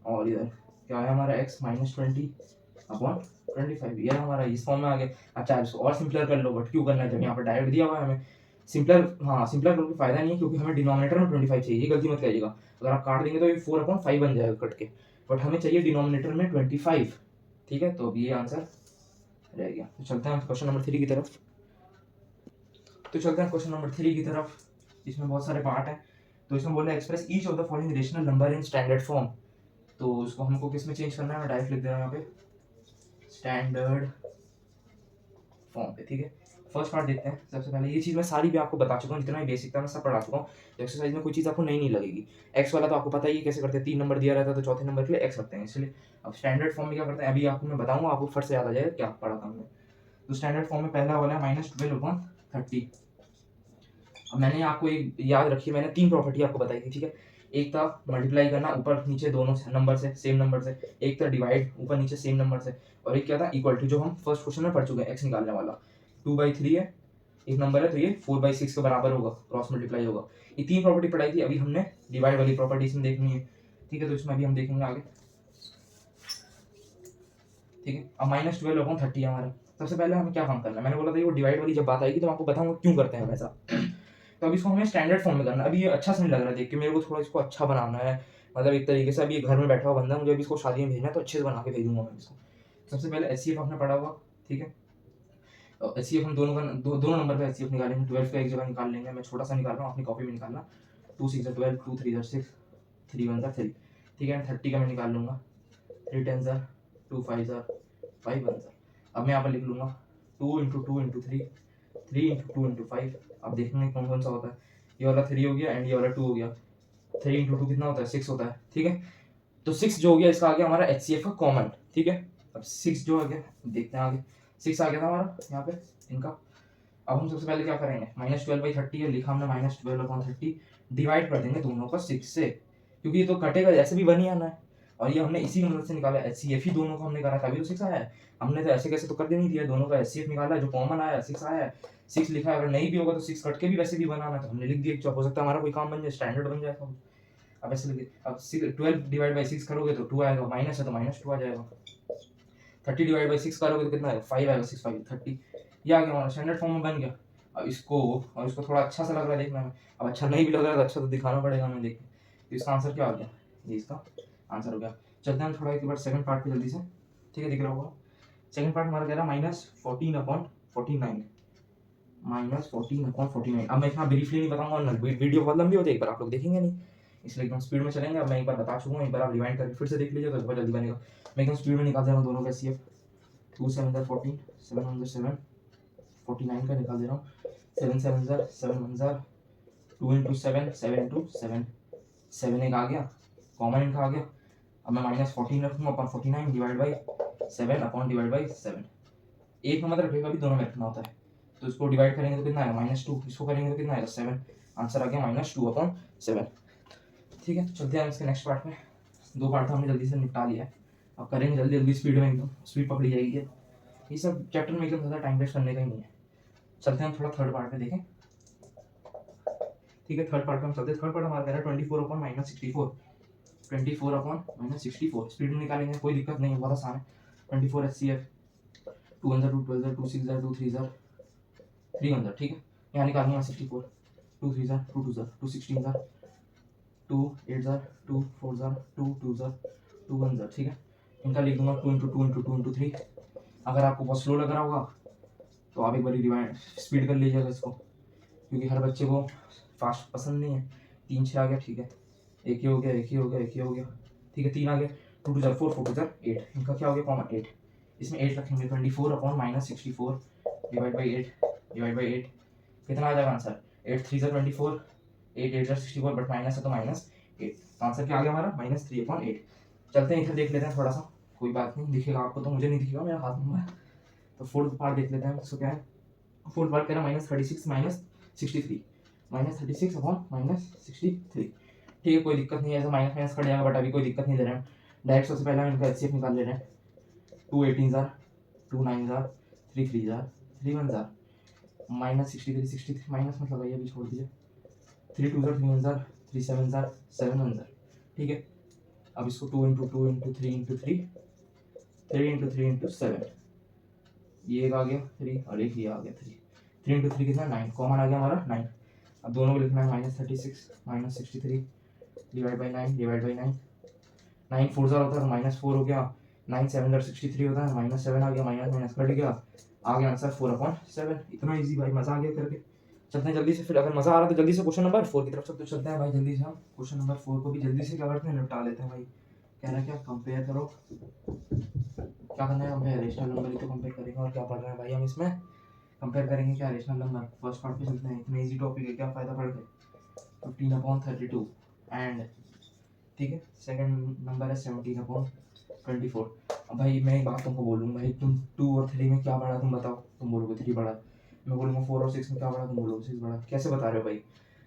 और इधर क्या है हमारा x -20/25, ये हमारा इस फॉर्म में आ गया। अच्छा इसको और सिंपलर कर लो, बट क्यों करना है जब यहाँ पर डायरेक्ट दिया हुआ है हमें। सिंपलर, हाँ सिंपलर करके फायदा नहीं है, क्योंकि हमें डिनोमिनेटर में 25 चाहिए, ये गलती मत करिएगा। अगर आप काट देंगे तो ये 4/5 बन जाएगा कट के, बट हमें चाहिए डिनोमिनेटर में 25, ठीक है। तो अब ये आंसर रह गया। तो चलते हैं क्वेश्चन नंबर 3 की तरफ। इसमें बहुत सारे पार्ट हैं। तो इसमें बोल रहे हैं express each of the following rational number in standard form. तो उसको हमको किस में चेंज करना है, मैं डायरेक्ट लिख दे रहा हूँ यहाँ पे स्टैंडर्ड फॉर्म पे, ठीक है। फर्स्ट पार्ट देखते हैं। सबसे पहले ये चीज़ मैं सारी भी आपको बता चुका हूँ, जितना भी बेसिक था मैं सब पढ़ा चुका हूँ। तो एक्सरसाइज में कोई चीज़ आपको नहीं लगेगी। एक्स वाला तो आपको पता ही है कैसे करते हैं, 3 नंबर दिया रहता है तो चौथे नंबर के लिए एक्स रखते हैं, इसलिए अब स्टैंडर्ड फॉर्म में क्या करते हैं अभी आपको मैं बताऊँगा, आपको फट से याद आ जाएगा क्या पढ़ा था हमने। तो स्टैंडर्ड फॉर्म में पहला वाला है -12/30। अब मैंने आपको एक याद रखी, मैंने 3 प्रॉपर्टी आपको बताई थी, ठीक है। एक था मल्टीप्लाई करना ऊपर नीचे दोनों नंबर से, सेम नंबर से। एक था डिवाइड ऊपर नीचे सेम नंबर से। और एक क्या था, इक्वल टू, जो हम फर्स्ट क्वेश्चन में पढ़ चुके हैं, एक्स निकालने वाला। 2/3 है एक नंबर है, तो ये 4/6 के बराबर होगा, क्रॉस मल्टीप्लाई होगा। ये 3 प्रॉपर्टी पढ़ाई थी। अभी हमने डिवाइड वाली प्रॉपर्टी इसमें देखनी है, ठीक है। तो इसमें अभी हम देखेंगे आगे, ठीक है। अब -12/30 है हमारा। सबसे पहले हमें क्या काम करना है, मैंने बोला था ये वो डिवाइड वाली जब बात आएगी तो मैं आपको बताऊंगा क्यों करते हैं हम ऐसा। तो अभी इसको हमें स्टैंडर्ड फॉर्म में करना है। अभी ये अच्छा से नहीं लग रहा है देख के, मेरे को थोड़ा इसको अच्छा बनाना है, मतलब एक तरीके से। अभी ये घर में बैठा हुआ बंदा, मुझे अभी इसको शादी में भेजना है, तो अच्छे से बना के भेजूंगा मैं इसको। सबसे पहले HCF आपने पढ़ा होगा, ठीक है। HCF हम दोनों का दोनों नंबर पे HCF निकालेंगे। 12 का एक जगह निकाल लेंगे, मैं छोटा सा निकाल रहा हूँ, अपनी कॉपी में निकालना। 2 6 12, 2 3 6, 3 1 3, ठीक है। 30 का मैं निकाल लूँगा, 3 10 2 5 5 1। अब मैं यहाँ पर लिख लूँगा 2 × 2 × 3, 3 × 2 × 5। अब देखेंगे कौन कौन सा होता है। ये वाला 3 हो गया एंड ये वाला 2 हो गया। 3 × 2 कितना होता है, 6 होता है, ठीक है। तो 6 जो हो गया, इसका आ गया हमारा HCF का कॉमन, ठीक है। अब 6 जो आ गया, देखते हैं आगे। 6 आ गया था हमारा यहाँ पे इनका। अब हम सबसे पहले क्या करेंगे, -12/30 है लिखा हमने, -12/30 डिवाइड कर देंगे दोनों का 6 से, क्योंकि ये तो कटेगा, ऐसे भी 1 ही आना है। और ये हमने इसी मदद से निकाला, HCF ही दोनों को हमने करा, तभी तो 6 आया है। हमने तो ऐसे कैसे तो कर नहीं दिया, दोनों का HCF निकाला है, जो कॉमन आया 6 आया है। 6 लिखा है, अगर नहीं भी होगा तो 6 कट के भी वैसे भी बनाना है, तो हमने लिख दिया। हो सकता है हमारा कोई काम बन जाए, स्टैंडर्ड बन जाए। अब ऐसे लगे, अब 12 डिवाइड बाई 6 करोगे तो 2 आएगा, माइनस है तो -2 आ जाएगा। 30 डिवाइड बाई 6 करोगे तो कितना आएगा, 5 आएगा, 6 5 30। ये आ गया हमारा स्टैंडर्ड फॉर्म में बन गया। अब इसको थोड़ा अच्छा सा लग रहा है देखने में, अब अच्छा नहीं भी लग रहा है तो अच्छा तो दिखाना पड़ेगा हमें, देखिए तो इसका आंसर क्या आ गया, ये इसका आंसर हो गया। चलते हैं थोड़ा एक बार सेकंड पार्ट पे जल्दी से, ठीक है, दिख रहा होगा। सेकंड पार्ट हमारा कह रहा है -14/49, -14/49। अब मैं इतना ब्रीफली नहीं बताऊंगा, वीडियो बहुत लंबी होती है, एक बार आप लोग देखेंगे नहीं, इसलिए एकदम स्पीड में चलेंगे। अब मैं एक बार बता चुका हूँ, एक बार आप रिवाइंड करके फिर से देख लीजिए तो बहुत जल्दी बनेगा। मैं एकदम स्पीड में निकाल दे रहा हूँ दोनों का CF। 2 7 14, 7 1 7, 49 का निकाल दे रहा हूँ। 7 7 7 1 2 इंटू 7, 7 इंटू 7, 7 एक आ गया, कॉमन इनका आ गया। अब मैं -14 रखूँगा upon 49 divide by 7 upon divide by 7। एक में मत रखिएगा, अभी दोनों में रखना होता है। तो इसको डिवाइड करेंगे तो कितना आएगा, -2, इसको करेंगे तो कितना आएगा, 7। आंसर आ गया -2/7। ठीक है, चलते हैं इसके नेक्स्ट पार्ट में। 2 पार्ट तो हमने जल्दी से निपटा लिया है, अब करेंगे जल्दी जल्दी स्पीड में, एकदम स्पीड पकड़ी जाएगी। ये सब चैप्टर में एकदम ज़्यादा टाइम वेस्ट करने का ही नहीं है। चलते हैं थोड़ा थर्ड पार्ट पे देखें, ठीक है। थर्ड पार्ट में हम चलते हैं। थर्ड पार्ट हमारा कह रहा है 24/-64, 24/-64। स्पीड में निकालेंगे, कोई दिक्कत नहीं है, बहुत आसान है। 24 HCF, 2 1 2 12 2 6 2 3 3 1, ठीक है। यहाँ निकालूंगा 64, 2 3 2 2 2 16 2 8 2 4 2 2 2 1, ठीक है। इनका लिख दूंगा 2 × 2 × 2 × 3। अगर आपको बहुत स्लो लग रहा होगा तो आप एक बार रिवाइंड स्पीड कर लीजिएगा इसको, क्योंकि हर बच्चे को फास्ट पसंद नहीं है। 3 6 आ गया, ठीक है। एक ही हो गया, एक ही हो गया, एक ही हो गया, ठीक है। 3 आ गया, 2 2 4 4 2 8, इनका क्या हो गया, कॉमन 8। इसमें 8 रखेंगे, 24/-64 डिवाइड बाई 8 कितना आ जाएगा आंसर, 8 3 24, 8 8 64, बट माइनस है तो -8। तो आंसर क्या आ गया हमारा, -3/8। चलते हैं इधर देख लेते हैं थोड़ा सा, कोई बात नहीं, दिखेगा आपको तो, मुझे नहीं दिखेगा, मेरा हाथ में है। तो फोर्थ पार्ट देख लेते हैं, उसको क्या है। फोर्थ पार्ट कह रहा है -36 -63, -36/-63, ठीक है। कोई दिक्कत नहीं है, ऐसा माइनस माइनस कट जाएगा, बट अभी कोई दिक्कत नहीं दे रहे हैं। डायरेक्ट सबसे पहले हम इनका HCF निकाल ले रहे हैं। 2 18 2 9 3 3 3 1 -63 63, माइनस मत लगाइए, अभी छोड़ दीजिए। 3 2 3 1 3 7 7 1, ठीक है। अब इसको 2 × 2 × 3 × 3 3 × 3 × 7, ये एक आ गया 3 और एक ये आ गया 3। 3 × 3 कितना, 9, कॉमन आ गया हमारा 9। अब दोनों को लिखना है -36 -63 डिवाइड बाई 9 डिवाइड बाई 9। 9 4 होता है तो -4 हो गया, 9 7 63 होता है, -7 आ गया, माइनस माइनस कट गया, आ गया आंसर 4/7। इतना इजी भाई, मजा आ गया करके। चलते हैं जल्दी से, फिर अगर मजा आ रहा है तो जल्दी से क्वेश्चन नंबर 4 की तरफ चलते चलते हैं भाई। जल्दी से हम क्वेश्चन नंबर 4 को भी जल्दी से क्या करते हैं, निपटा लेते हैं भाई। कह रहा है क्या, कंपेयर करो, क्या करना है, कंपेयर रेशनल नंबर ही तो कंपेयर करेंगे, और क्या पढ़ रहे हैं भाई हम इसमें, कंपेयर करेंगे क्या, रेशनल नंबर। फर्स्ट पार्ट पे चलते हैं, इतना इजी टॉपिक है, क्या फायदा पढ़ के। 15/32 एंड, ठीक है। सेकंड नंबर है 17/24। अब भाई मैं एक बात तुमको बोलूँगा भाई, तुम 2 और 3 में क्या बड़ा, तुम बताओ। तुम बोलोगे 3 बड़ा, मैं बोलूँगा 4 और 6 में क्या बड़ा, तुम बोलोगे 6 बड़ा। कैसे बता रहे हो भाई,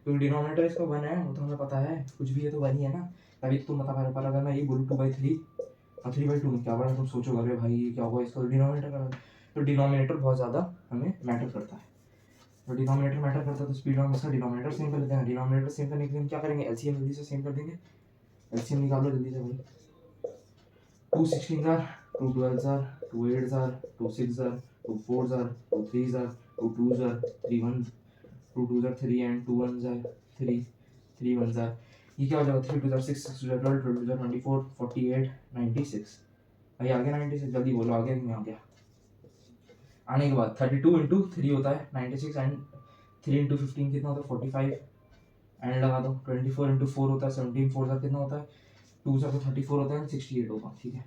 क्योंकि डिनोमिनेटर इसका 1 है, वो तो हमें पता है, कुछ भी है तो 1 ही है ना, तभी तो तुम बता पा रहे हो। पर अगर मैं ये बोलूँ 2/3 और 3/2 में क्या बड़ा, तुम सोचोगे अरे भाई क्या होगा इसका, डिनोमिनेटर का। तो डिनोमिनेटर बहुत ज़्यादा हमें मैटर करता है, तो डिनोमिनेटर मैटर करता है, तो स्पीड में इसका डिनोमिनेटर सेम कर लेते हैं। डिनोमिनेटर सेम करने के लिए हम क्या करेंगे, LCM जल्दी से सेम कर देंगे। LCM निकालो जल्दी से भाई। 2 16 2 12 2 8 2 6 2 4 2 3 2 2 3 1 2 2 3 एंड 2 1 3 3 1। ये क्या हो जाएगा, 3 2 6 6 2 12 2 2 24 48 96। भाई आ गया 96, जल्दी बोलो आ गया कि नहीं आ गया। आने के बाद 32 × 3 होता है 96 एंड 3 × 15 कितना होता है 45 एंड लगा दो। 24 × 4 होता है 17 4 कितना होता है 2 तो 34 होता है 68 होगा, ठीक है।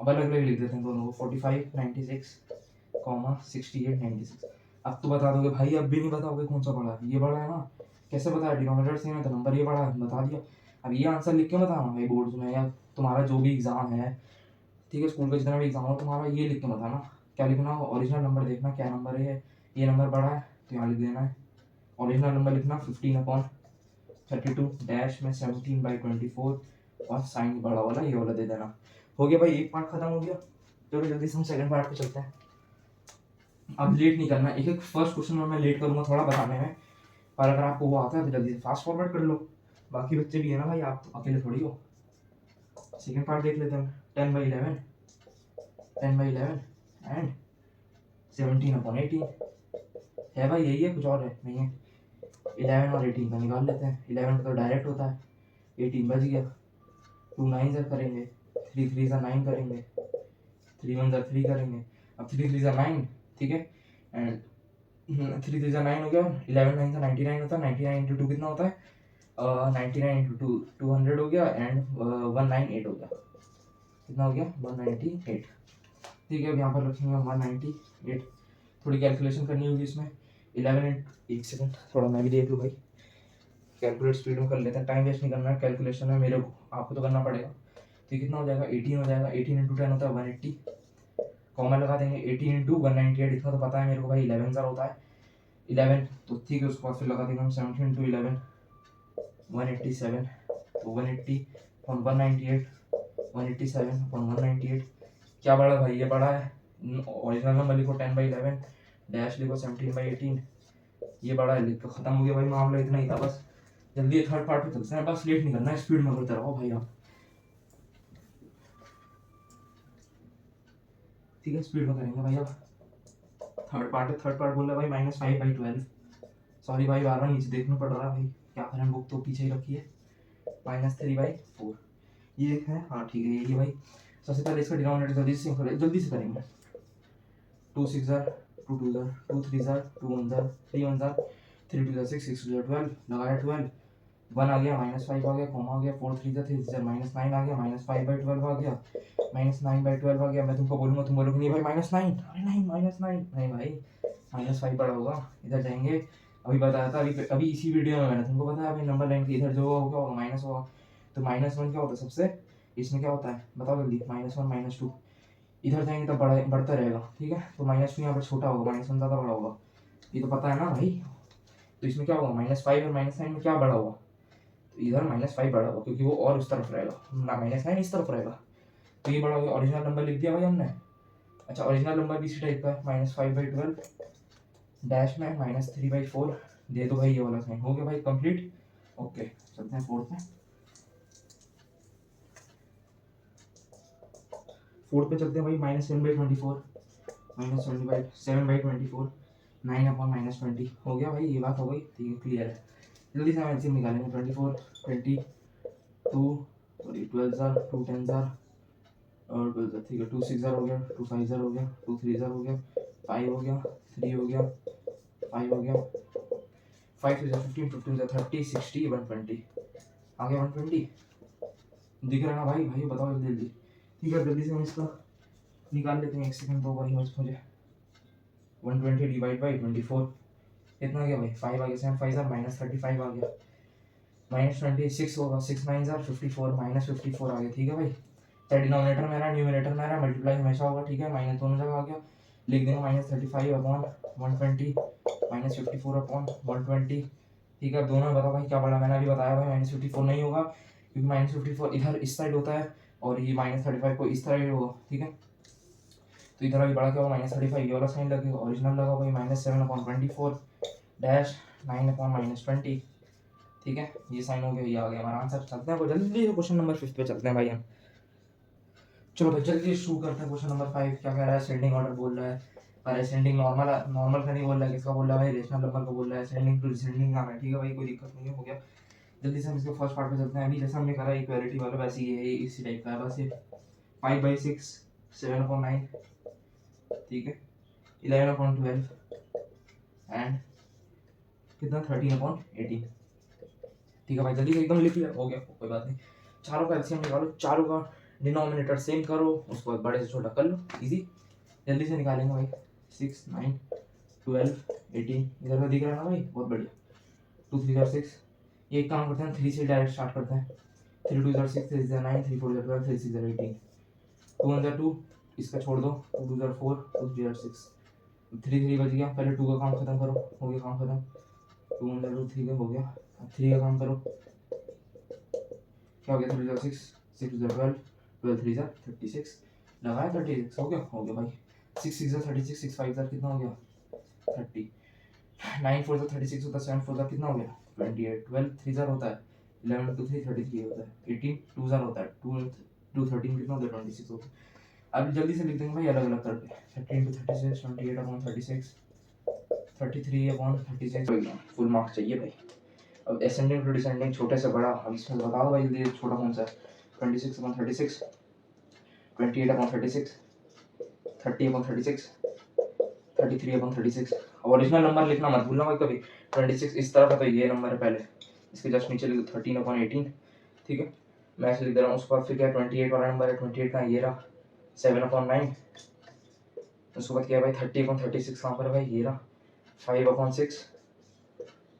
अब अलग अलग लिख देते हैं दोनों को, 45 96 68 96। अब तो बता दोगे भाई, अब भी नहीं बताओगे कौन सा बड़ा है, ये बड़ा है ना, कैसे बताया, डिनोमिनेटर सेम है तो नंबर ये बड़ा है, बता दिया। अब ये आंसर लिख के बताना भाई बोर्ड में, या तुम्हारा जो भी एग्जाम है, ठीक है, स्कूल का जितना भी एग्जाम हो तुम्हारा, ये लिख के बताना। क्या लिखना, ओरिजिनल नंबर देखना क्या नंबर है, ये नंबर बड़ा है तो यहाँ लिख देना है। ओरिजिनल नंबर लिखना 15/32 डैश में 17/24 और साइन बड़ा वाला ये वाला दे देना। हो गया भाई, एक पार्ट खत्म हो गया। चलो जल्दी से हम सेकंड पार्ट पे चलते हैं। अब लेट नहीं करना, एक फर्स्ट क्वेश्चन में मैं लेट करूंगा थोड़ा बताने में, पर अगर आपको वो आता है तो जल्दी से फास्ट फॉरवर्ड कर लो, बाकी बच्चे भी है ना भाई, आप तो अकेले थोड़ी हो। सेकंड पार्ट देख लेते हैं। 10/11 एंड 17/18 है भाई, यही है, कुछ और है नहीं है। 11 और 18 का निकाल लेते हैं। 11 का तो डायरेक्ट होता है, 18 बच गया। 2 9 ज़र करेंगे, 3 3 ज़र 9 करेंगे, 3 1 ज़र 3 करेंगे। अब 3 3 ज़र 9, ठीक है, एंड 3 3 ज़र 9 हो गया। 11 9 ज़र 99 होता है। 99 इंटू 2 कितना होता है? 99 इंटू 2 200 हो गया, एंड 198 हो गया। कितना हो गया? 198। ठीक है, अब यहाँ पर रखेंगे 198। थोड़ी कैलकुलेशन करनी होगी इसमें। 11 एक सेकंड, थोड़ा मैं भी देख लूँ भाई। कैलकुलेट स्पीड में कर लेते हैं, टाइम वेस्ट नहीं करना है कैलकुलेशन में, मेरे को आपको तो करना पड़ेगा। तो कितना हो जाएगा? 18 हो जाएगा। 18 इंटू 10 होता है 180। कॉमन लगा देंगे। 18 इंटू 198, इतना तो पता है मेरे को भाई, 11 ज़र होता है 11। तो ठीक है, उसके बाद फिर लगा देंगे हम 17 इंटू 11 187। तो 180 और 198 187 और 198 क्या बड़ा भाई? ये बड़ा है। ओरिजिनल नंबर लिखो 10/11, डैश लिखो 17/18, ये बड़ा है, लिख खत्म हो गया भाई, मामला इतना ही था बस। जल्दी थर्ड पार्ट पे चलते हैं, बस लेट नहीं करना है, स्पीड में करते रहो भाई आप। ठीक है, स्पीड में करेंगे भाई अब। थर्ड पार्ट है, थर्ड पार्ट बोल रहा है भाई -5/12। सॉरी भाई, बार बार नीचे देखना पड़ रहा है भाई, क्या करें, बुक तो पीछे ही रखी है। -3/4 ये है, हाँ ठीक है, यही है भाई। सबसे पहले इसका डिनोमिनेटर जल्दी से करेंगे। 2 6 ज़र 2 2 ज़र 2 3 ज़र 2 1 ज़र 3 1 ज़र 3 2 ज़र 6 6 2 ज़र 12, लगाया 12, 1 आ गया, -5 आ गया, कॉमा आ गया, 4 3 ज़र 3 ज़र -9 आ गया, -5/12 आ गया, -9/12 आ गया। मैं तुमको बोलूँगा, तुम बोलोगे नहीं भाई -9, अरे नहीं -9 नहीं भाई, -5 बड़ा होगा। इधर जाएंगे, अभी बताया था, अभी इसी वीडियो में मैंने तुमको बताया भाई, नंबर लाइन के इधर जो होगा क्या होगा? माइनस होगा। तो -1 क्या होता है सबसे, इसमें क्या होता है बताओ जल्दी? -1 -2, इधर जाएंगे तो बढ़ता रहेगा, ठीक है। तो -2 यहाँ पर छोटा होगा, -1 ज़्यादा बड़ा होगा, ये तो पता है ना भाई। तो इसमें क्या होगा? -5 और -9 में क्या बड़ा होगा? तो इधर -5 बड़ा होगा, क्योंकि वो और उस तरफ रहेगा ना, -9 इस तरफ रहेगा, तो ये बड़ा हो गया। ओरिजिनल नंबर लिख दिया भाई हमने। अच्छा, ओरिजिनल नंबर भी इसी टाइप का है, -5/12 डैश में -3/4, दे दो भाई ये वाला साइन, हो गया भाई कंप्लीट। ओके, चलते हैं फोर्थ में। फोर्थ पे चलते हैं भाई, -7/24 -7/24 9/-20 हो गया भाई, ये बात हो गई, ठीक है, क्लियर है। जल्दी से हम एलसीएम निकालेंगे। 24 22 सॉरी 12 ज़र 2 10 ज़र और 12 ज़र, ठीक है। 2 6 ज़र हो गया, 2 5 ज़र हो गया, 2 3 ज़र हो गया, 5 हो गया, 3 हो गया, 5 हो गया, 5 3 ज़र 15 15 ज़र 30 60 120 आ गया। 120 दिख रहा है ना भाई? भाई बताओ जल्दी जल्दी। ठीक है, जल्दी से हम इसका निकाल लेते हैं, एक सेकंड दो भाई मुझे। 120 डिवाइड बाई 24 कितना आ गया भाई? 5 आ गया। 7 5 ज़र -35 आ गया, -26 होगा, 6 9 ज़र 54 -54 आ गया, ठीक है भाई। चाहे डिनोमिनेटर में रहा न्यूमिनेटर में रहा, मल्टीप्लाई हमेशा होगा, ठीक है। माइनस दोनों जगह आ गया, लिख देंगे -35/120 -54/120, ठीक है। दोनों में बताओ भाई क्या बड़ा? मैंने अभी बताया भाई -54 नहीं होगा, क्योंकि -54 इधर इस साइड होता है और ये -35 को इस साइड होगा, ठीक है। तो इधर अभी बड़ा क्या होगा? -35, ये वाला साइन लगेगा, ओरिजिनल लगा भाई -7/24 डैश 9/-20, ठीक है। ये साइन हो गया, ये आ गया हमारा आंसर। चलते हैं जल्दी से क्वेश्चन नंबर 5 पे चलते हैं भाई हम। चलो भाई जल्दी शुरू करते हैं। क्वेश्चन नंबर 5 क्या कह रहा है? असेंडिंग ऑर्डर बोल रहा है, पर असेंडिंग नॉर्मल नॉर्मल का नहीं बोल रहा है, किसका बोल रहा है भाई? रेशनल नंबर का बोल रहा है, असेंडिंग टू डिसेंडिंग का है, ठीक है भाई, कोई दिक्कत नहीं है, हो गया। जल्दी से हम इसके फर्स्ट पार्ट पे चलते हैं। अभी जैसा हमने करा इक्वालिटी वाला, वैसे ये इसी टाइप का है, बस ये 5/6 7/9, ठीक है, 11/12 एंड कितना 13/18, ठीक है भाई। जल्दी से एकदम लिख लिया, हो गया, कोई बात नहीं। चारों का एलसीएम निकालो, चारों का डिनोमिनेटर सेम करो, उसको बड़े से छोटा कर लो, इजी। जल्दी से निकालेंगे भाई। 6 9 12 18 इधर का दिख रहा है ना भाई? बहुत बढ़िया। 2 3 ज़र 6, ये एक काम करते हैं, 3 से डायरेक्ट स्टार्ट करते हैं। 3 2 ज़र 6 3 ज़र 9 3 4 ज़र 12 3 6 ज़र 18 2 1 ज़र 2, इसका छोड़ दो, 2 2 ज़र 4 2 3 ज़र 6 3 3 बच गया। पहले 2 का काम खत्म करो, हो गया काम खत्म। 2 1 ज़र 2 3 का हो गया, अब 3 का काम करो, क्या हो गया? 3 ज़र 6 6 ज़र 12 12 3 ज़र 36 लगाया, 36 हो गया भाई। 6 6 ज़र 36 6 5 ज़र कितना हो गया? 30 9 4 ज़र 36 होता है, 7 4 ज़र कितना हो गया? 28 12 3 ज़र होता है 11 टू 3 33 होता है, 18 2 ज़र होता है, 2 13 कितना होता है 26 होता है। अब जल्दी से लिख देंगे भाई अलग अलग करके, 13 to 36 28 upon 36 33 upon 36 full marks चाहिए भाई। अब असेंडिंग टू डिसेंडिंग छोटे से बड़ा, अब इसमें बता दो भाई जल्दी छोटा कौन सा है। 26 upon 36 28 upon 36 30 upon 36 33 upon 36। Original number लिखना मत भूलना भाई कभी। 26 इस तरफ है तो ये नंबर है पहले, इसके जस्ट नीचे लिख दो 13 अपॉन 18, ठीक है। मैं ऐसे लिख दे रहा हूँ। उसके बाद फिर क्या 28 वाला नंबर है, 28 का ये रहा 7 अपॉन 9। उसके बाद क्या है भाई 30 अपॉन 36 कहाँ पर है भाई, ये रहा 5 अपॉन 6।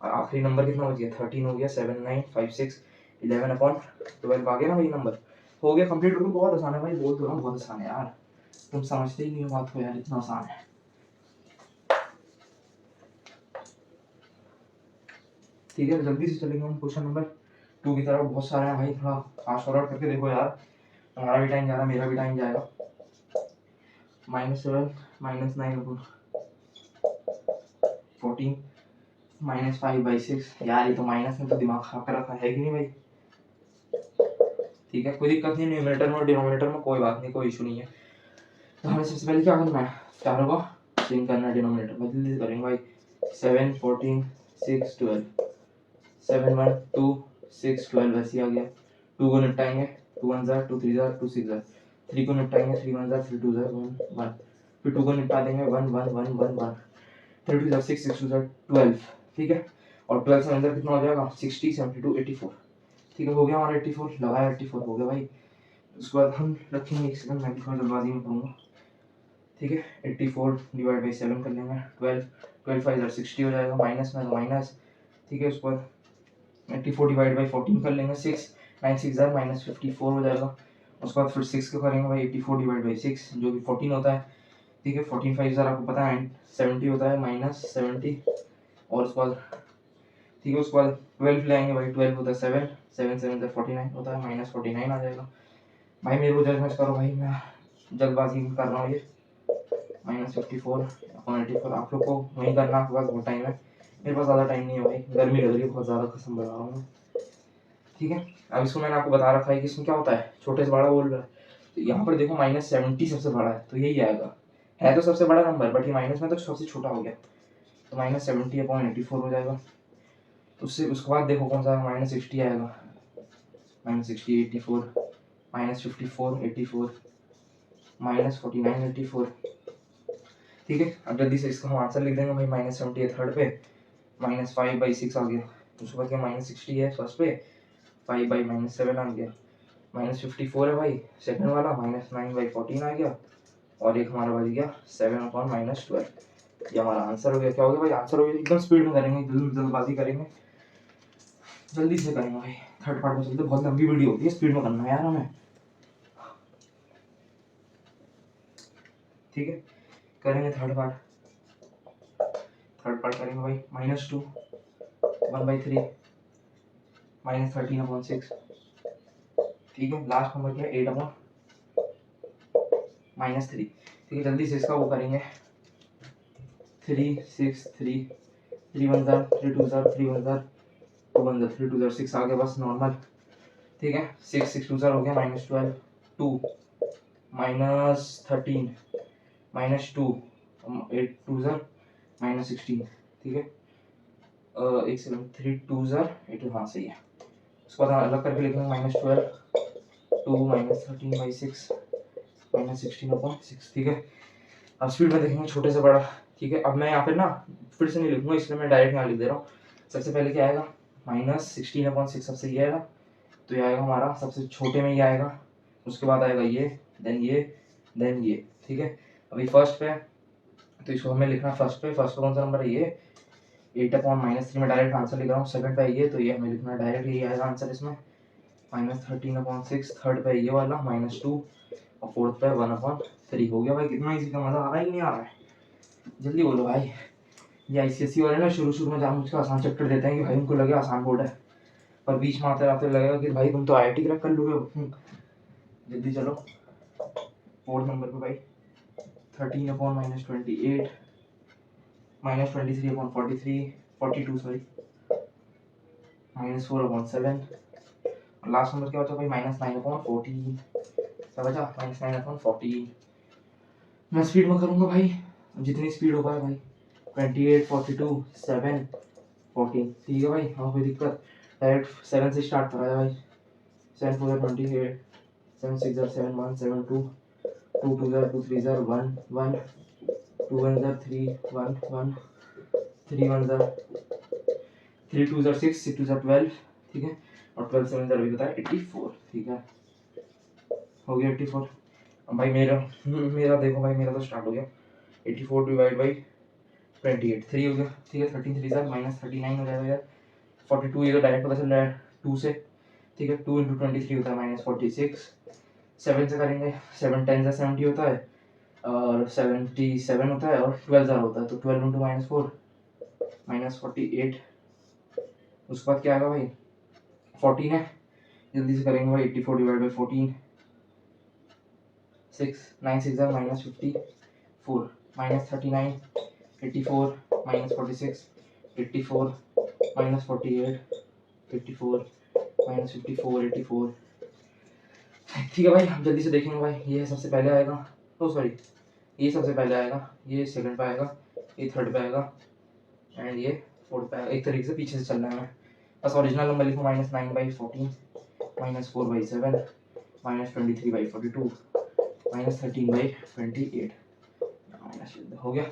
और आखिरी नंबर कितना बच गया 13 हो गया, 7 9 5 6 11 अपॉन 12 आ गया ना भाई नंबर। हो गया कंप्लीट। हो गया, बहुत आसान है भाई, बोल तो रहा हूँ बहुत आसान है यार, तुम समझते ही नहीं हो बात को यार, इतना आसान है। ठीक है, जल्दी से चलेंगे हम क्वेश्चन नंबर 2 की तरफ। बहुत सारे हैं भाई, थोड़ा फास्ट फॉरवर्ड करके देखो यार, तुम्हारा भी टाइम जा रहा है, मेरा भी टाइम जाएगा। -7 -9 अपॉन 14 -5/6। यार ये तो माइनस में तो दिमाग खराब कर रखा है कि नहीं भाई। ठीक है, कोई दिक्कत नहीं, न्यूमरेटर में और डिनोमिनेटर में कोई बात नहीं, कोई इशू नहीं है। तो हमें सबसे पहले क्या करना है, चारों का सेम करना है डिनोमिनेटर में। जल्दी से करेंगे भाई। 7 14 6 12 7 1 2 6 12 वैसे आ गया। 2 को निपटाएंगे, 2 1 जार 2 3 जार 2 6 जार। 3 को निपटाएंगे, 3 1 जार 3 2 जार 1 1। फिर 2 को निपटा देंगे, 1 1 1 1 1। 3 2 जार 6 6 2 जार 12, ठीक है। और 12 से अंदर कितना हो जाएगा 60 72 84, ठीक है। हो गया हमारा 84, लगाया 84 हो गया भाई। उसके बाद हम रखेंगे एक सेकंड, मैं थोड़ा जल्दबाजी में करूँगा, ठीक है। 84 डिवाइड बाई 7 कर लेंगे, 12 12 5 60 हो जाएगा, माइनस में तो माइनस, ठीक है। उसके बाद 84 डिवाइड बाई 14 कर लेंगे, 6 9 6 जार -54 हो जाएगा। उसके बाद फिर 6 को करेंगे भाई 84 डिवाइड बाई 6 जो कि 14 होता है, ठीक है। 14 5 जार आपको पता है 70 होता है, -70। और उसके बाद ठीक है, उसके बाद 12 ले आएंगे भाई, 12 होता है 7 7 7 49 होता है, -49 आ जाएगा। भाई मेरे को जजमेंट करो भाई, मैं जल्दबाजी कर रहा हूँ ये। -54 अपॉन 84 आप लोग को वहीं करना, आपके पास बहुत टाइम है, मेरे पास ज़्यादा टाइम नहीं है भाई, गर्मी लग रही है बहुत ज़्यादा, कसम बता रहा हूँ, ठीक है। अब इसको मैंने आपको बता रखा है कि इसमें क्या होता है, छोटे से बड़ा बोल रहा है। तो यहाँ पर देखो -70 सबसे बड़ा है, तो यही आएगा, है तो सबसे बड़ा नंबर, बट ये माइनस में तो सबसे छोटा हो गया, तो -70 अपॉन 84 हो जाएगा। तो उससे उसके बाद देखो कौन सा -60 आएगा, -60 84 -54 84 -49 84, ठीक है। अब जल्दी से इसका हम आंसर लिख देंगे भाई। -70 है थर्ड पे, -5/6 आ गया। उसके बाद क्या -60 है फर्स्ट पे, 5/-7 आ गया। -54 है भाई सेकंड वाला, -9/14 आ गया। और एक हमारा बच गया 7 अपॉन -12। ये हमारा आंसर हो गया। क्या हो गया भाई, आंसर हो गया। एकदम स्पीड में करेंगे, जल्दबाजी करेंगे, जल्दी से करेंगे भाई। थर्ड पार्ट में चलते, बहुत लंबी वीडियो होती है, स्पीड में करना है यार हमें, ठीक है। करेंगे थर्ड पार्ट। थर्ड पार्ट करेंगे भाई। -2 1/3 -13 अपॉन 6, ठीक है। लास्ट नंबर क्या है 8 अपॉन -3, ठीक है। जल्दी से इसका वो करेंगे। 3 6 3 3 1 jar 3 2 jar 3 1 jar 2 1 jar 3 2 jar 6 आ गया बस नॉर्मल, ठीक है। 6 6 2 जार हो गया -12 2 -13 -2 8 2 जार -16, ठीक है। एक सेकंड 3 2 जार 8, हाँ सही है। उसको बाद अलग करके लिखेंगे -12 2 -13/6 -16 अपॉन 6, ठीक है। अब स्पीड में देखेंगे छोटे से बड़ा, ठीक है। अब मैं यहाँ पे ना फिर से नहीं लिखूंगा, इसलिए मैं डायरेक्ट यहाँ लिख दे रहा हूँ। सबसे पहले क्या आएगा -16 अपॉन 6 सबसे ये आएगा, तो ये आएगा हमारा सबसे छोटे में ये आएगा। उसके बाद आएगा ये, देन ये, देन ये, ठीक है। अभी फर्स्ट पे, तो इसको हमें लिखना फर्स्ट पे कौन सा नंबर है ये 8 अपॉन -3 में डायरेक्ट आंसर लिख रहा हूँ। सेकंड पे ये, तो ये हमें लिखना डायरेक्ट, यही आएगा आंसर इसमें। -13 अपॉन 6, थर्ड पे ये वाला -2, और फोर्थ पे 1/3 हो गया भाई। कितना इजी का, मजा आ रहा है कि नहीं आ रहा है, जल्दी बोलो भाई। ये आईसीएसई वाले ना शुरू शुरू में जानबूझ के आसान चैप्टर देते हैं कि भाई उनको लगे आसान बोर्ड है, पर बीच में आते आते लगेगा कि भाई तुम तो आईआईटी क्रैक कर लोगे। जल्दी चलो फोर्थ नंबर पे भाई। 13 upon -28 -23 upon 43 42 sorry -4 upon 7 last number क्या बचा भाई, -9/14 क्या बचा, -9/14। मैं स्पीड में करूँगा भाई, जितनी स्पीड हो पाए भाई, 28, 42, 7, 14। ठीक है भाई, हाँ कोई दिक्कत, डायरेक्ट 7 से स्टार्ट करा जाए भाई। 7 4 28, 7 6 7 1 7 2, 2 2 2 3 1 1, 2 1 3 1 1, 3 1 3 2 6, 6 2 12। ठीक है, और 12 7 अभी बताया 84। ठीक है, हो गया 84। अब भाई मेरा देखो भाई, मेरा तो स्टार्ट हो गया। 84 डिवाइड बाई 28, 3 हो गया। ठीक है, 13 3 -39 हो जाएगा यार। 42 ये तो डायरेक्ट पता चल रहा है 2 से। ठीक है, 2 × 23 होता है -46। 7 से करेंगे, 7 10 70 होता है, और 77 होता है, और 12 होता है, तो 12 × -4 -48। उसके बाद क्या आएगा भाई, 14 है, जल्दी से करेंगे भाई। 84 डिवाइड बाई 14, 6 9 6 -54, -39, 84 -46, 84 -48, 84 -54, 84। ठीक है भाई, हम जल्दी से देखेंगे भाई। ये सबसे पहले आएगा, ओ सॉरी, ये सबसे पहले आएगा, ये सेकंड पे आएगा, ये थर्ड पे आएगा, एंड ये फोर्थ पे आएगा। एक तरीके से पीछे से चलना है हमें। बस ओरिजिनल नंबर लिखो, -9/14, -4/7, -23/42, -13/28। हो गया,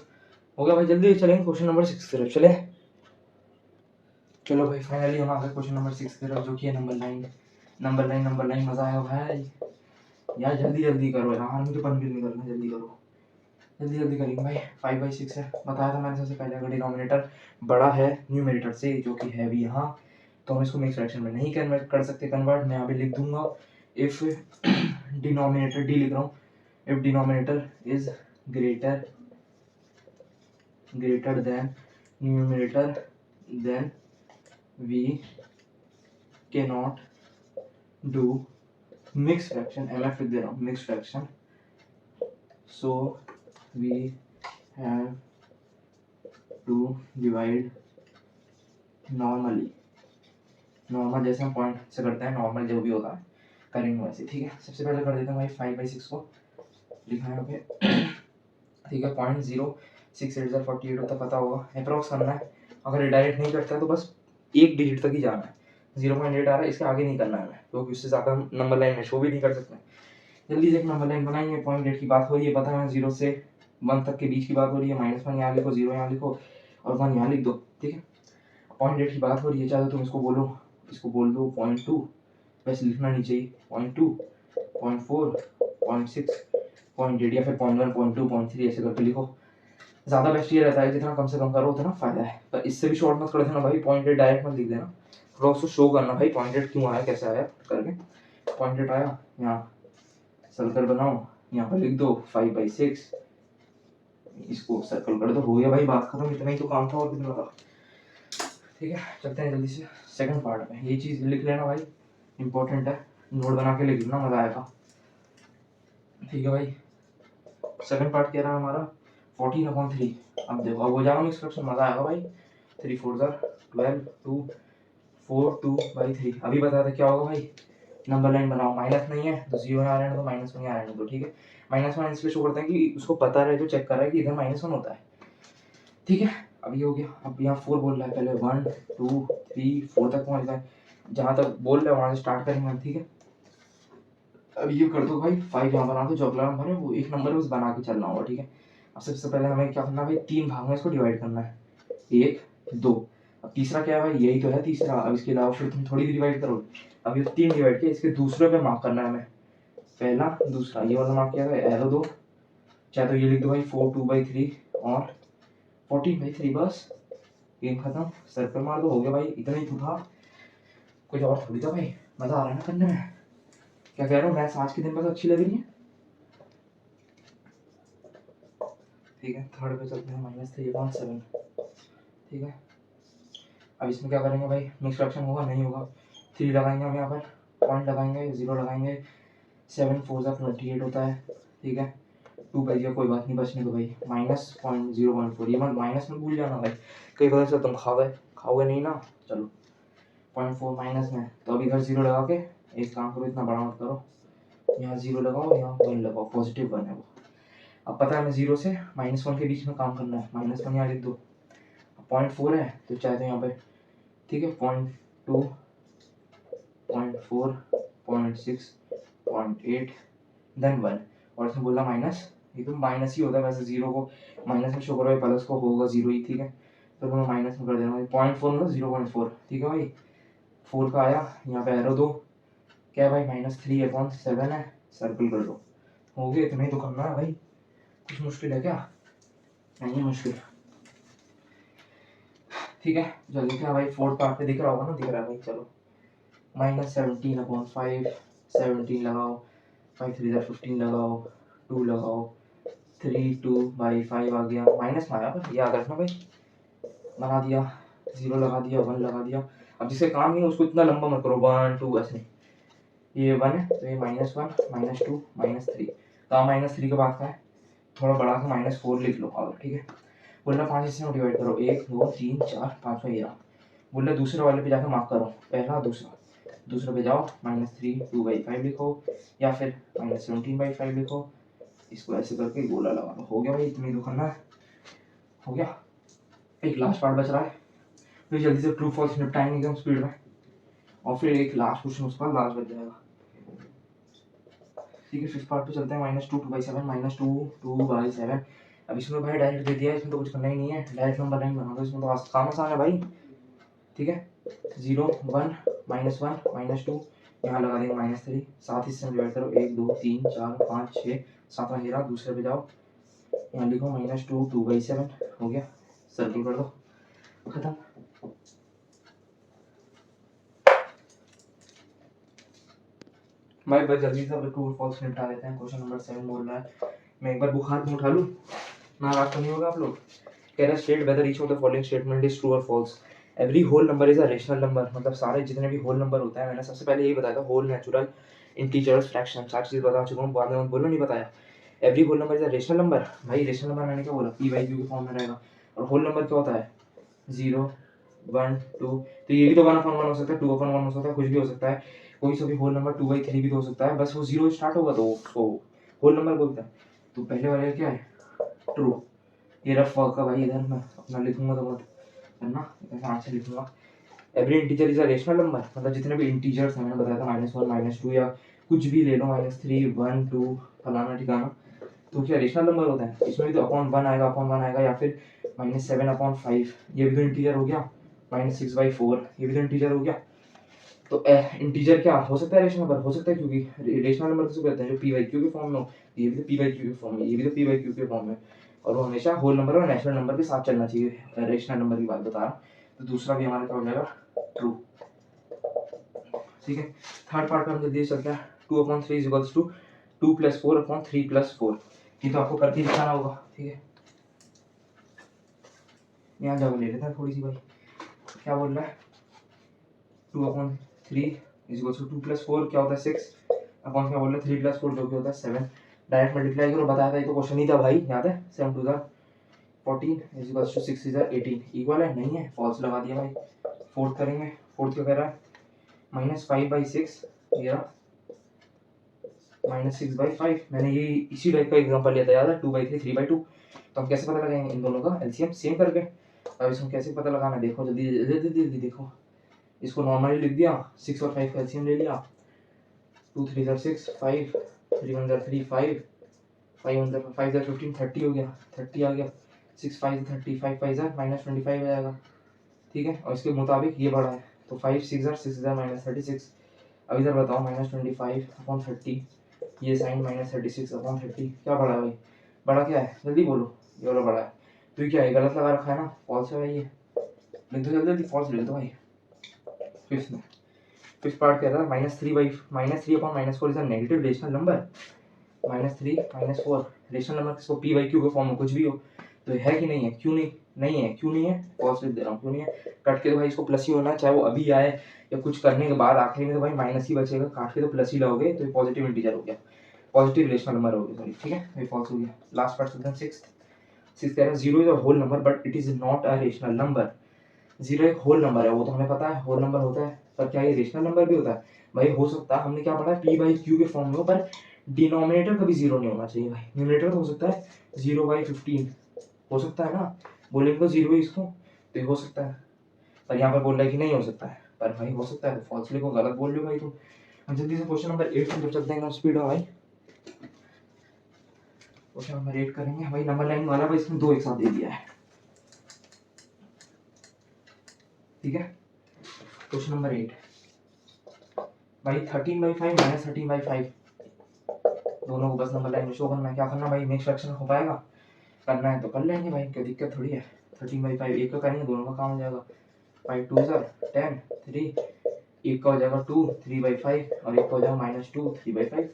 हो गया भाई। जल्दी चलेंगे क्वेश्चन नंबर 6 की तरफ चले। चलो भाई, फाइनली हम आ गए क्वेश्चन नंबर 6 की तरफ, जो कि है नंबर 9। नंबर 9 मजा आया भाई यार। जल्दी जल्दी करो यार, मुझे पनबिल नहीं करना, जल्दी करो, जल्दी जल्दी करेंगे भाई। 5/6 है, बताया था मैंने सबसे पहले। अगर डिनोमिनेटर बड़ा है न्यूमरेटर से, जो कि है भी यहाँ, तो हम इसको मिक्स फ्रैक्शन में नहीं कन्वर्ट कर सकते। कन्वर्ट मैं अभी लिख दूंगा, इफ डिनोमिनेटर, डी लिख रहा हूँ, if denominator is greater than numerator, then we can not do mix fraction. MF लिख दे रहा हूँ, mix fraction. So we have to divide normally. Normal जैसे हम पॉइंट से करते हैं, नॉर्मल जो भी होता है करेंगे वैसे। ठीक है, सबसे पहले कर देता हूँ भाई 5/6 को, लिखा है यहाँ पे। ठीक है, 0.068048 होता, पता होगा, अप्रॉक्स करना है। अगर रिडायरेक्ट नहीं करता है तो बस एक डिजिट तक ही जाना है। 0.8 आ रहा है, इसके आगे नहीं करना है हमें, क्योंकि उससे ज़्यादा हम नंबर लाइन में शो भी नहीं कर सकते। जल्दी से एक नंबर लाइन बनाएंगे। 0.8 की बात हो रही है, पता है 0 से 1 तक के बीच की बात हो रही है। -1 यहाँ लिखो, 0 यहाँ लिखो, और 1 यहाँ लिख दो। ठीक है, 0.8 की बात हो रही है, चाहे तुम इसको बोलो, इसको बोल दो 0.2, वैसे लिखना नहीं चाहिए। 0.2, 0.4, 0.6, 0.8, या फिर 0.1, 0.2, 0.3 ऐसे करके लिखो। ज़्यादा बेस्ट ये रहता है, जितना कम से कम करो उतना फायदा है। पर इससे भी शॉर्ट मत कर देना भाई, 0.8 डायरेक्ट मत लिख देना, थोड़ा उसको शो करना भाई 0.8 क्यों आया, कैसे आया करके। 0.8 आया, यहाँ सर्कल बनाओ, यहाँ पर लिख दो 5/6, इसको सर्कल कर दो, हो गया भाई, बात खत्म। इतना ही तो काम था, और कितना था। ठीक है, चलते हैं जल्दी से सेकंड पार्ट में। ये चीज़ लिख लेना भाई, इंपॉर्टेंट है, नोट बना के लिख लेना, मजा आएगा। ठीक है भाई, सेकंड पार्ट कह रहा है हमारा 14/3। अब देखो, अब हो जाएगा मिक्स फ्रैक्शन, मजा आएगा भाई। 3 4 12, 2 4 2/3। अभी बताया था क्या होगा भाई, नंबर लाइन बनाओ, माइनस नहीं है तो 0 यहाँ रहने दो, -1 यहाँ रहने दो। ठीक है, -1 इसलिए शो करते हैं कि उसको पता रहे, जो चेक कर रहा है कि इधर -1 होता है। ठीक है, अब ये हो गया। अब यहाँ 4 बोल रहा है, पहले 1 2 3 4 तक पहुँच गए, जहाँ तक बोल रहे हैं वहाँ से स्टार्ट करेंगे हम। ठीक है, अब ये कर दो भाई, 5 यहाँ बना दो, जो अगला नंबर है वो एक नंबर है, बस बना के चलना होगा। ठीक है, अब सबसे पहले हमें क्या करना है भाई, 3 भाग में इसको डिवाइड करना है, 1 2। अब तीसरा क्या है भाई, यही तो है तीसरा। अब इसके अलावा फिर तुम थोड़ी भी डिवाइड करोगे। अब ये 3 डिवाइड किया, इसके दूसरे पे मार्क करना है हमें, पहला दूसरा, ये वाला मार्क किया है, एरो दो, चाहे तो ये लिख दो भाई 4 2/3 और 14/3, बस गेम खत्म, सर्कल मार दो, हो गया भाई। इतना ही तो था, कुछ और थोड़ी था भाई। मजा आ रहा है ना करने में, क्या कह रहा हूँ, मैथ्स आज के दिन बस अच्छी लग रही है। ठीक है, थर्ड पे चलते हैं, -3/7। ठीक है, अब इसमें क्या करेंगे भाई, मिक्स फ्रैक्शन होगा नहीं होगा। 3 लगाएंगे हम यहाँ पर, पॉइंट लगाएंगे, 0 लगाएंगे, 7 4 28 होता है। ठीक है, 2/0 कोई बात नहीं, बचने दो भाई, -0.4। ये माइनस में भूल जाना भाई, कई वजह से तुम खाओगे नहीं ना। चलो 0.4 माइनस में, तो अब इधर 0 लगा के एक काम करो, इतना बड़ा मत करो, यहाँ 0 लगाओ, यहाँ 1 लगाओ, पॉजिटिव 1 है वो। अब पता है हमें 0 से -1 के बीच में काम करना है, -1 यहाँ लिख दो, 0.4 है तो चाहे तो यहाँ पे, ठीक है, 0.2, 0.4, 0.6, 0.8 देन 1, और इसमें बोला माइनस, ये तो माइनस ही होता है वैसे, 0 को माइनस में शो करो, प्लस को होगा 0 ही, ठीक है, तो तुम्हें माइनस में कर देना, 0.4 मतलब 0.4, ठीक है भाई, 4 का आया, यहाँ पे एरो दो, क्या है भाई, -3/7 है, सर्कल कर दो, हो गया, इतना ही तो करना है भाई, कुछ मुश्किल है क्या, नहीं है मुश्किल, ठीक है, जल्दी क्या भाई, 4th पार्ट पे दिख रहा होगा ना, दिख रहा है भाई, चलो, -17/5, 17 लगाओ, 5 3 15 लगाओ, 2 लगाओ, 3/2/5 आ गया, माइनस में आया, पर याद रखना भाई, बना दिया, 0 लगा दिया, 1 लगा दिया, अब जिससे काम नहीं है उसको इतना लंबा मत करो, 1 2 ऐसे, ये 1 है तो ये -1 -2 -3, तो -3 के बाद का है, थोड़ा बढ़ा के -4 लिख लो, और ठीक है, बोलना 5 हिस्से में डिवाइड करो, 1 2 3 4 5 में, ये बोलना दूसरे वाले पे जाकर मार्क करो, पहला दूसरा, दूसरे पे जाओ, -3 2/5 लिखो, या फिर -17/5 लिखो, इसको ऐसे करके गोला लगा लो, हो गया भाई, इतनी तो करना है, हो गया, एक लास्ट पार्ट बच रहा है, फिर जल्दी से ट्रू फॉल्स निपटाएंगे एकदम स्पीड में, और फिर एक लास्ट क्वेश्चन उसका लास्ट बच जाएगा, ठीक है, 5th पार्ट पे चलते हैं, -2 2/7, -2 2/7, अब इसमें भाई डायरेक्ट दे दिया है, इसमें तो कुछ करना ही नहीं है, डायरेक्ट नंबर लाइन बना दो, इसमें तो काम आसान है भाई, ठीक है, 0 1 -1 -2, यहाँ लगा देंगे -3, 7 हिस्से में डिवाइड करो, 1 2 3 4 5 6 7वां घेरा, दूसरे पे जाओ, यहाँ लिखो -2 2/7, हो गया, सर्कल कर दो, खत्म। मैं बस जल्दी से ट्रू और फॉल्स निपटा लेते हैं, क्वेश्चन नंबर 7 बोल रहा है, मैं एक बार बुखार में उठा लूँ, नाराज तो नहीं होगा आप लोग, कह रहा है state whether each of the following statement is true और false, every whole number is a rational number, मतलब सारे जितने भी होल नंबर होता है, मैंने सबसे पहले यही बताया था, होल, नेचुरल, इंटीजर्स, फ्रैक्शन, सारी चीज़ बता चुका हूँ, बाद में बोलो नहीं बताया, every whole number is a rational number, भाई रेशनल नंबर मैंने क्या बोला, p/q के फॉर्म में रहेगा, और होल नंबर क्या होता है, 0 1 2, तो ये भी तो 1/1 हो सकता है, 2/1 हो सकता है, कुछ भी हो सकता है, कोई सा भी होल नंबर 2/3 भी तो हो सकता है, बस वो 0 स्टार्ट होगा तो उसको होल नंबर बोलते हैं, तो पहले वाले क्या है, ट्रू, ये रफ वर्क का भाई, इधर मैं अपना लिखूंगा तो मत करना, ऐसे हाथ से लिखूंगा, every integer is a rational number, मतलब जितने भी इंटीजर्स हैं, मैंने बताया था -1 -2 या कुछ भी ले लो, -3 1 2 फलाना ठिकाना, तो क्या रेशनल नंबर होता है, इसमें भी तो अपॉन 1 आएगा, या फिर -7/5, ये भी तो इंटीजर हो गया, -6/4, ये भी तो इंटीजर हो गया, तो इंटीजर क्या हो सकता है, रेशनल नंबर हो सकता है, क्योंकि रेशनल नंबर किसको कहते हैं, जो p/q के फॉर्म में हो, ये भी तो p/q के फॉर्म में, ये भी तो p/q के फॉर्म में, और वो हमेशा होल नंबर और नेचुरल नंबर के साथ चलना चाहिए, रेशनल नंबर की बात बता रहा, तो दूसरा भी हमारा क्या हो जाएगा, ट्रू, ठीक है। थर्ड पार्ट में हम जल्दी चलते हैं, 2/3 इक्वल्स टू 2 + 4/3 + 4, ये तो आपको करके दिखाना होगा, ठीक है, यहाँ जगह ले लेते हैं थोड़ी सी भाई, क्या बोल रहा है, 2/3 इक्वल्स टू 2 + 4 क्या होता है 6, अपॉन क्या बोल रहे हैं 3 + 4 जो कि होता है 7, डायरेक्ट मल्टीप्लाई करो, बताया था, ये तो क्वेश्चन ही था भाई, याद है, 7 2 14 इक्वल्स टू 6 18, इक्वल है, नहीं है, फॉल्स लगा दिया भाई, फोर्थ करेंगे, फोर्थ क्या कह रहा है, -5/6, ये -6/5, मैंने ये इसी टाइप का एग्जांपल लिया था, याद है, 2/3 3/2, तो हम कैसे पता लगाएंगे इन दोनों का एलसीएम सेम करके, अब इसमें कैसे पता लगाना है, देखो जल्दी जल्दी जल्दी देखो, इसको नॉर्मली लिख दिया, 6 और 5 का एलसीएम ले लिया, 2 3 6 5 3 1 3 5 5 1 5 15 30 हो गया, 30 आ गया, 6 5 30 5 5 -25 आ जाएगा, ठीक है, और इसके मुताबिक ये बड़ा है, तो 5 6 6 -36, अब इधर बताओ -25/30, ये साइन -36/30, क्या बड़ा है भाई, बड़ा क्या है, जल्दी बोलो, ये वाला बड़ा है, तो ये क्या है, गलत लगा रखा है ना, फॉल्स है भाई, ये लिख दो जल्दी जल्दी, फॉल्स लिख दो भाई, फिफ्थ में, फिफ्थ पार्ट कह रहा है -3/-4 is a negative rational number, -3 -4 rational number किसको, p/q के फॉर्म में कुछ भी हो, तो है कि नहीं है, क्यों नहीं, नहीं है, क्यों नहीं है, फॉल्स लिख दे रहा हूँ, क्यों नहीं है, कट के तो भाई इसको प्लस ही होना है, चाहे वो अभी आए या कुछ करने के बाद आखिरी में तो भाई माइनस ही बचेगा, काट के तो प्लस ही लाओगे, तो ये पॉजिटिव इंटीजर हो गया, पॉजिटिव रेशनल नंबर हो गया, सॉरी, ठीक है, ये फॉल्स हो गया, लास्ट पार्ट चलते हैं, सिक्स्थ कह रहा है 0 is a whole number but it is not a rational number, zero एक होल नंबर है, वो तो हमें पता है होल नंबर होता है, पर क्या ये रेशनल नंबर भी होता है भाई? हो सकता है, हमने क्या पढ़ा है, पी बाई क्यू के फॉर्म में हो, पर डिनोमिनेटर कभी जीरो नहीं होना चाहिए भाई। न्यूमिनेटर तो हो सकता है 0/15, हो सकता है ना, बोलेंगे तो जीरो ही इसको, तो ये हो सकता है, पर यहाँ पर बोल रहा है कि नहीं हो सकता है, पर भाई हो सकता है तो फॉल्स लिखो, गलत बोल रहे हो भाई तुम। हम जल्दी से क्वेश्चन नंबर 8 की तरफ चलते हैं, स्पीड हो भाई। क्वेश्चन नंबर 8 करेंगे भाई, नंबर लाइन वाला भाई इसमें दो एक साथ दे दिया है, ठीक है। क्वेश्चन नंबर 8 भाई 13/5 माइनस 13/5 दोनों को बस नंबर लाइन में शो करना है। क्या करना भाई, नेक्स्ट फ्रैक्शन हो पाएगा, करना है तो कर लेंगे भाई, कोई दिक्कत थोड़ी है। 13/5 एक का करेंगे, दोनों का काम हो जाएगा। 5 2 10, 3 एक का हो जाएगा 2 3/5 और एक का हो जाएगा -2 3/5,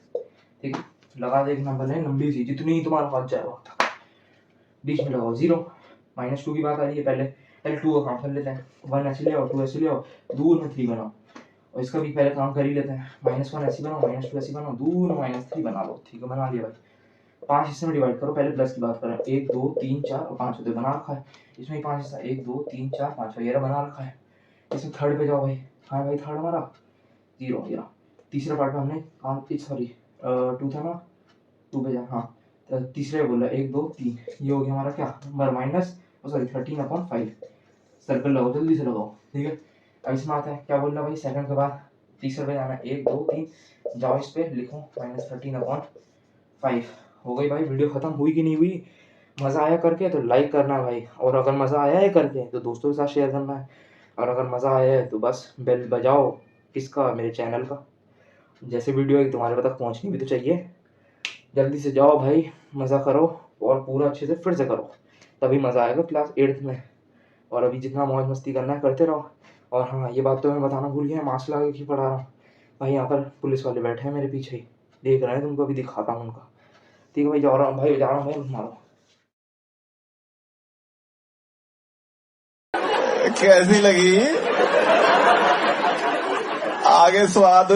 ठीक है। लगा दे एक नंबर लाइन लंबी सी, जितनी तुम्हारा हाथ जाएगा बीच में लगाओ। 0 -2 की बात आ रही है, पहले 2 का काम कर लेते हैं। 1 ऐसे ले आओ, 2 ऐसे ले आओ, दूर में 3 बनाओ, और इसका भी पहले काम कर ही लेते हैं। -1 ऐसी बनाओ, -2 ऐसी बनाओ, दूर में -3 बना लो, ठीक है, बना लिया भाई। 5 हिस्से में डिवाइड करो, पहले प्लस की बात करें, 1 2 3 4 और 5 होते बना रखा है, इसमें 5 हिस्सा 1 2 3 4 5 वगैरह बना रखा है। इसमें थर्ड पे जाओ भाई, हाँ भाई थर्ड हमारा 0 हो गया। तीसरे पार्ट में हमने काम, सॉरी 2 था ना, 2 पे जाए, हाँ तो तीसरे बोल रहा है 1 2 3, ये हो गया हमारा क्या नंबर माइनस, सॉरी 13/5। सर्कल लगाओ, जल्दी से लगाओ, ठीक है। अब इसमें आता है क्या बोल रहा भाई, सेकंड के बाद तीसरे पे जाना, 1 2 3 जाओ, इस पे लिखो -13/5। हो गई भाई, वीडियो खत्म हुई कि नहीं हुई? मज़ा आया करके तो लाइक करना है भाई, और अगर मज़ा आया है करके तो दोस्तों के साथ शेयर करना है, और अगर मज़ा आया है तो बस बेल बजाओ, किसका, मेरे चैनल का। जैसे वीडियो है तुम्हारे तक पहुंचनी भी तो चाहिए, जल्दी से जाओ भाई, मज़ा करो और पूरा अच्छे से फिर से करो, तभी मज़ा आएगा क्लास 8th में। और अभी जितना मौज मस्ती करना है करते रहो। और हाँ, ये बात तो मैं बताना भूल गया, मास्क लगा के पढ़ा रहा हूँ भाई, यहाँ पर पुलिस वाले बैठे हैं मेरे पीछे ही, देख रहे हैं, तुमको अभी दिखाता हूँ उनका, ठीक है भाई, जा रहा हूँ भाई, जा रहा हूँ भाई, मारो। कैसी लगी आगे स्वाद?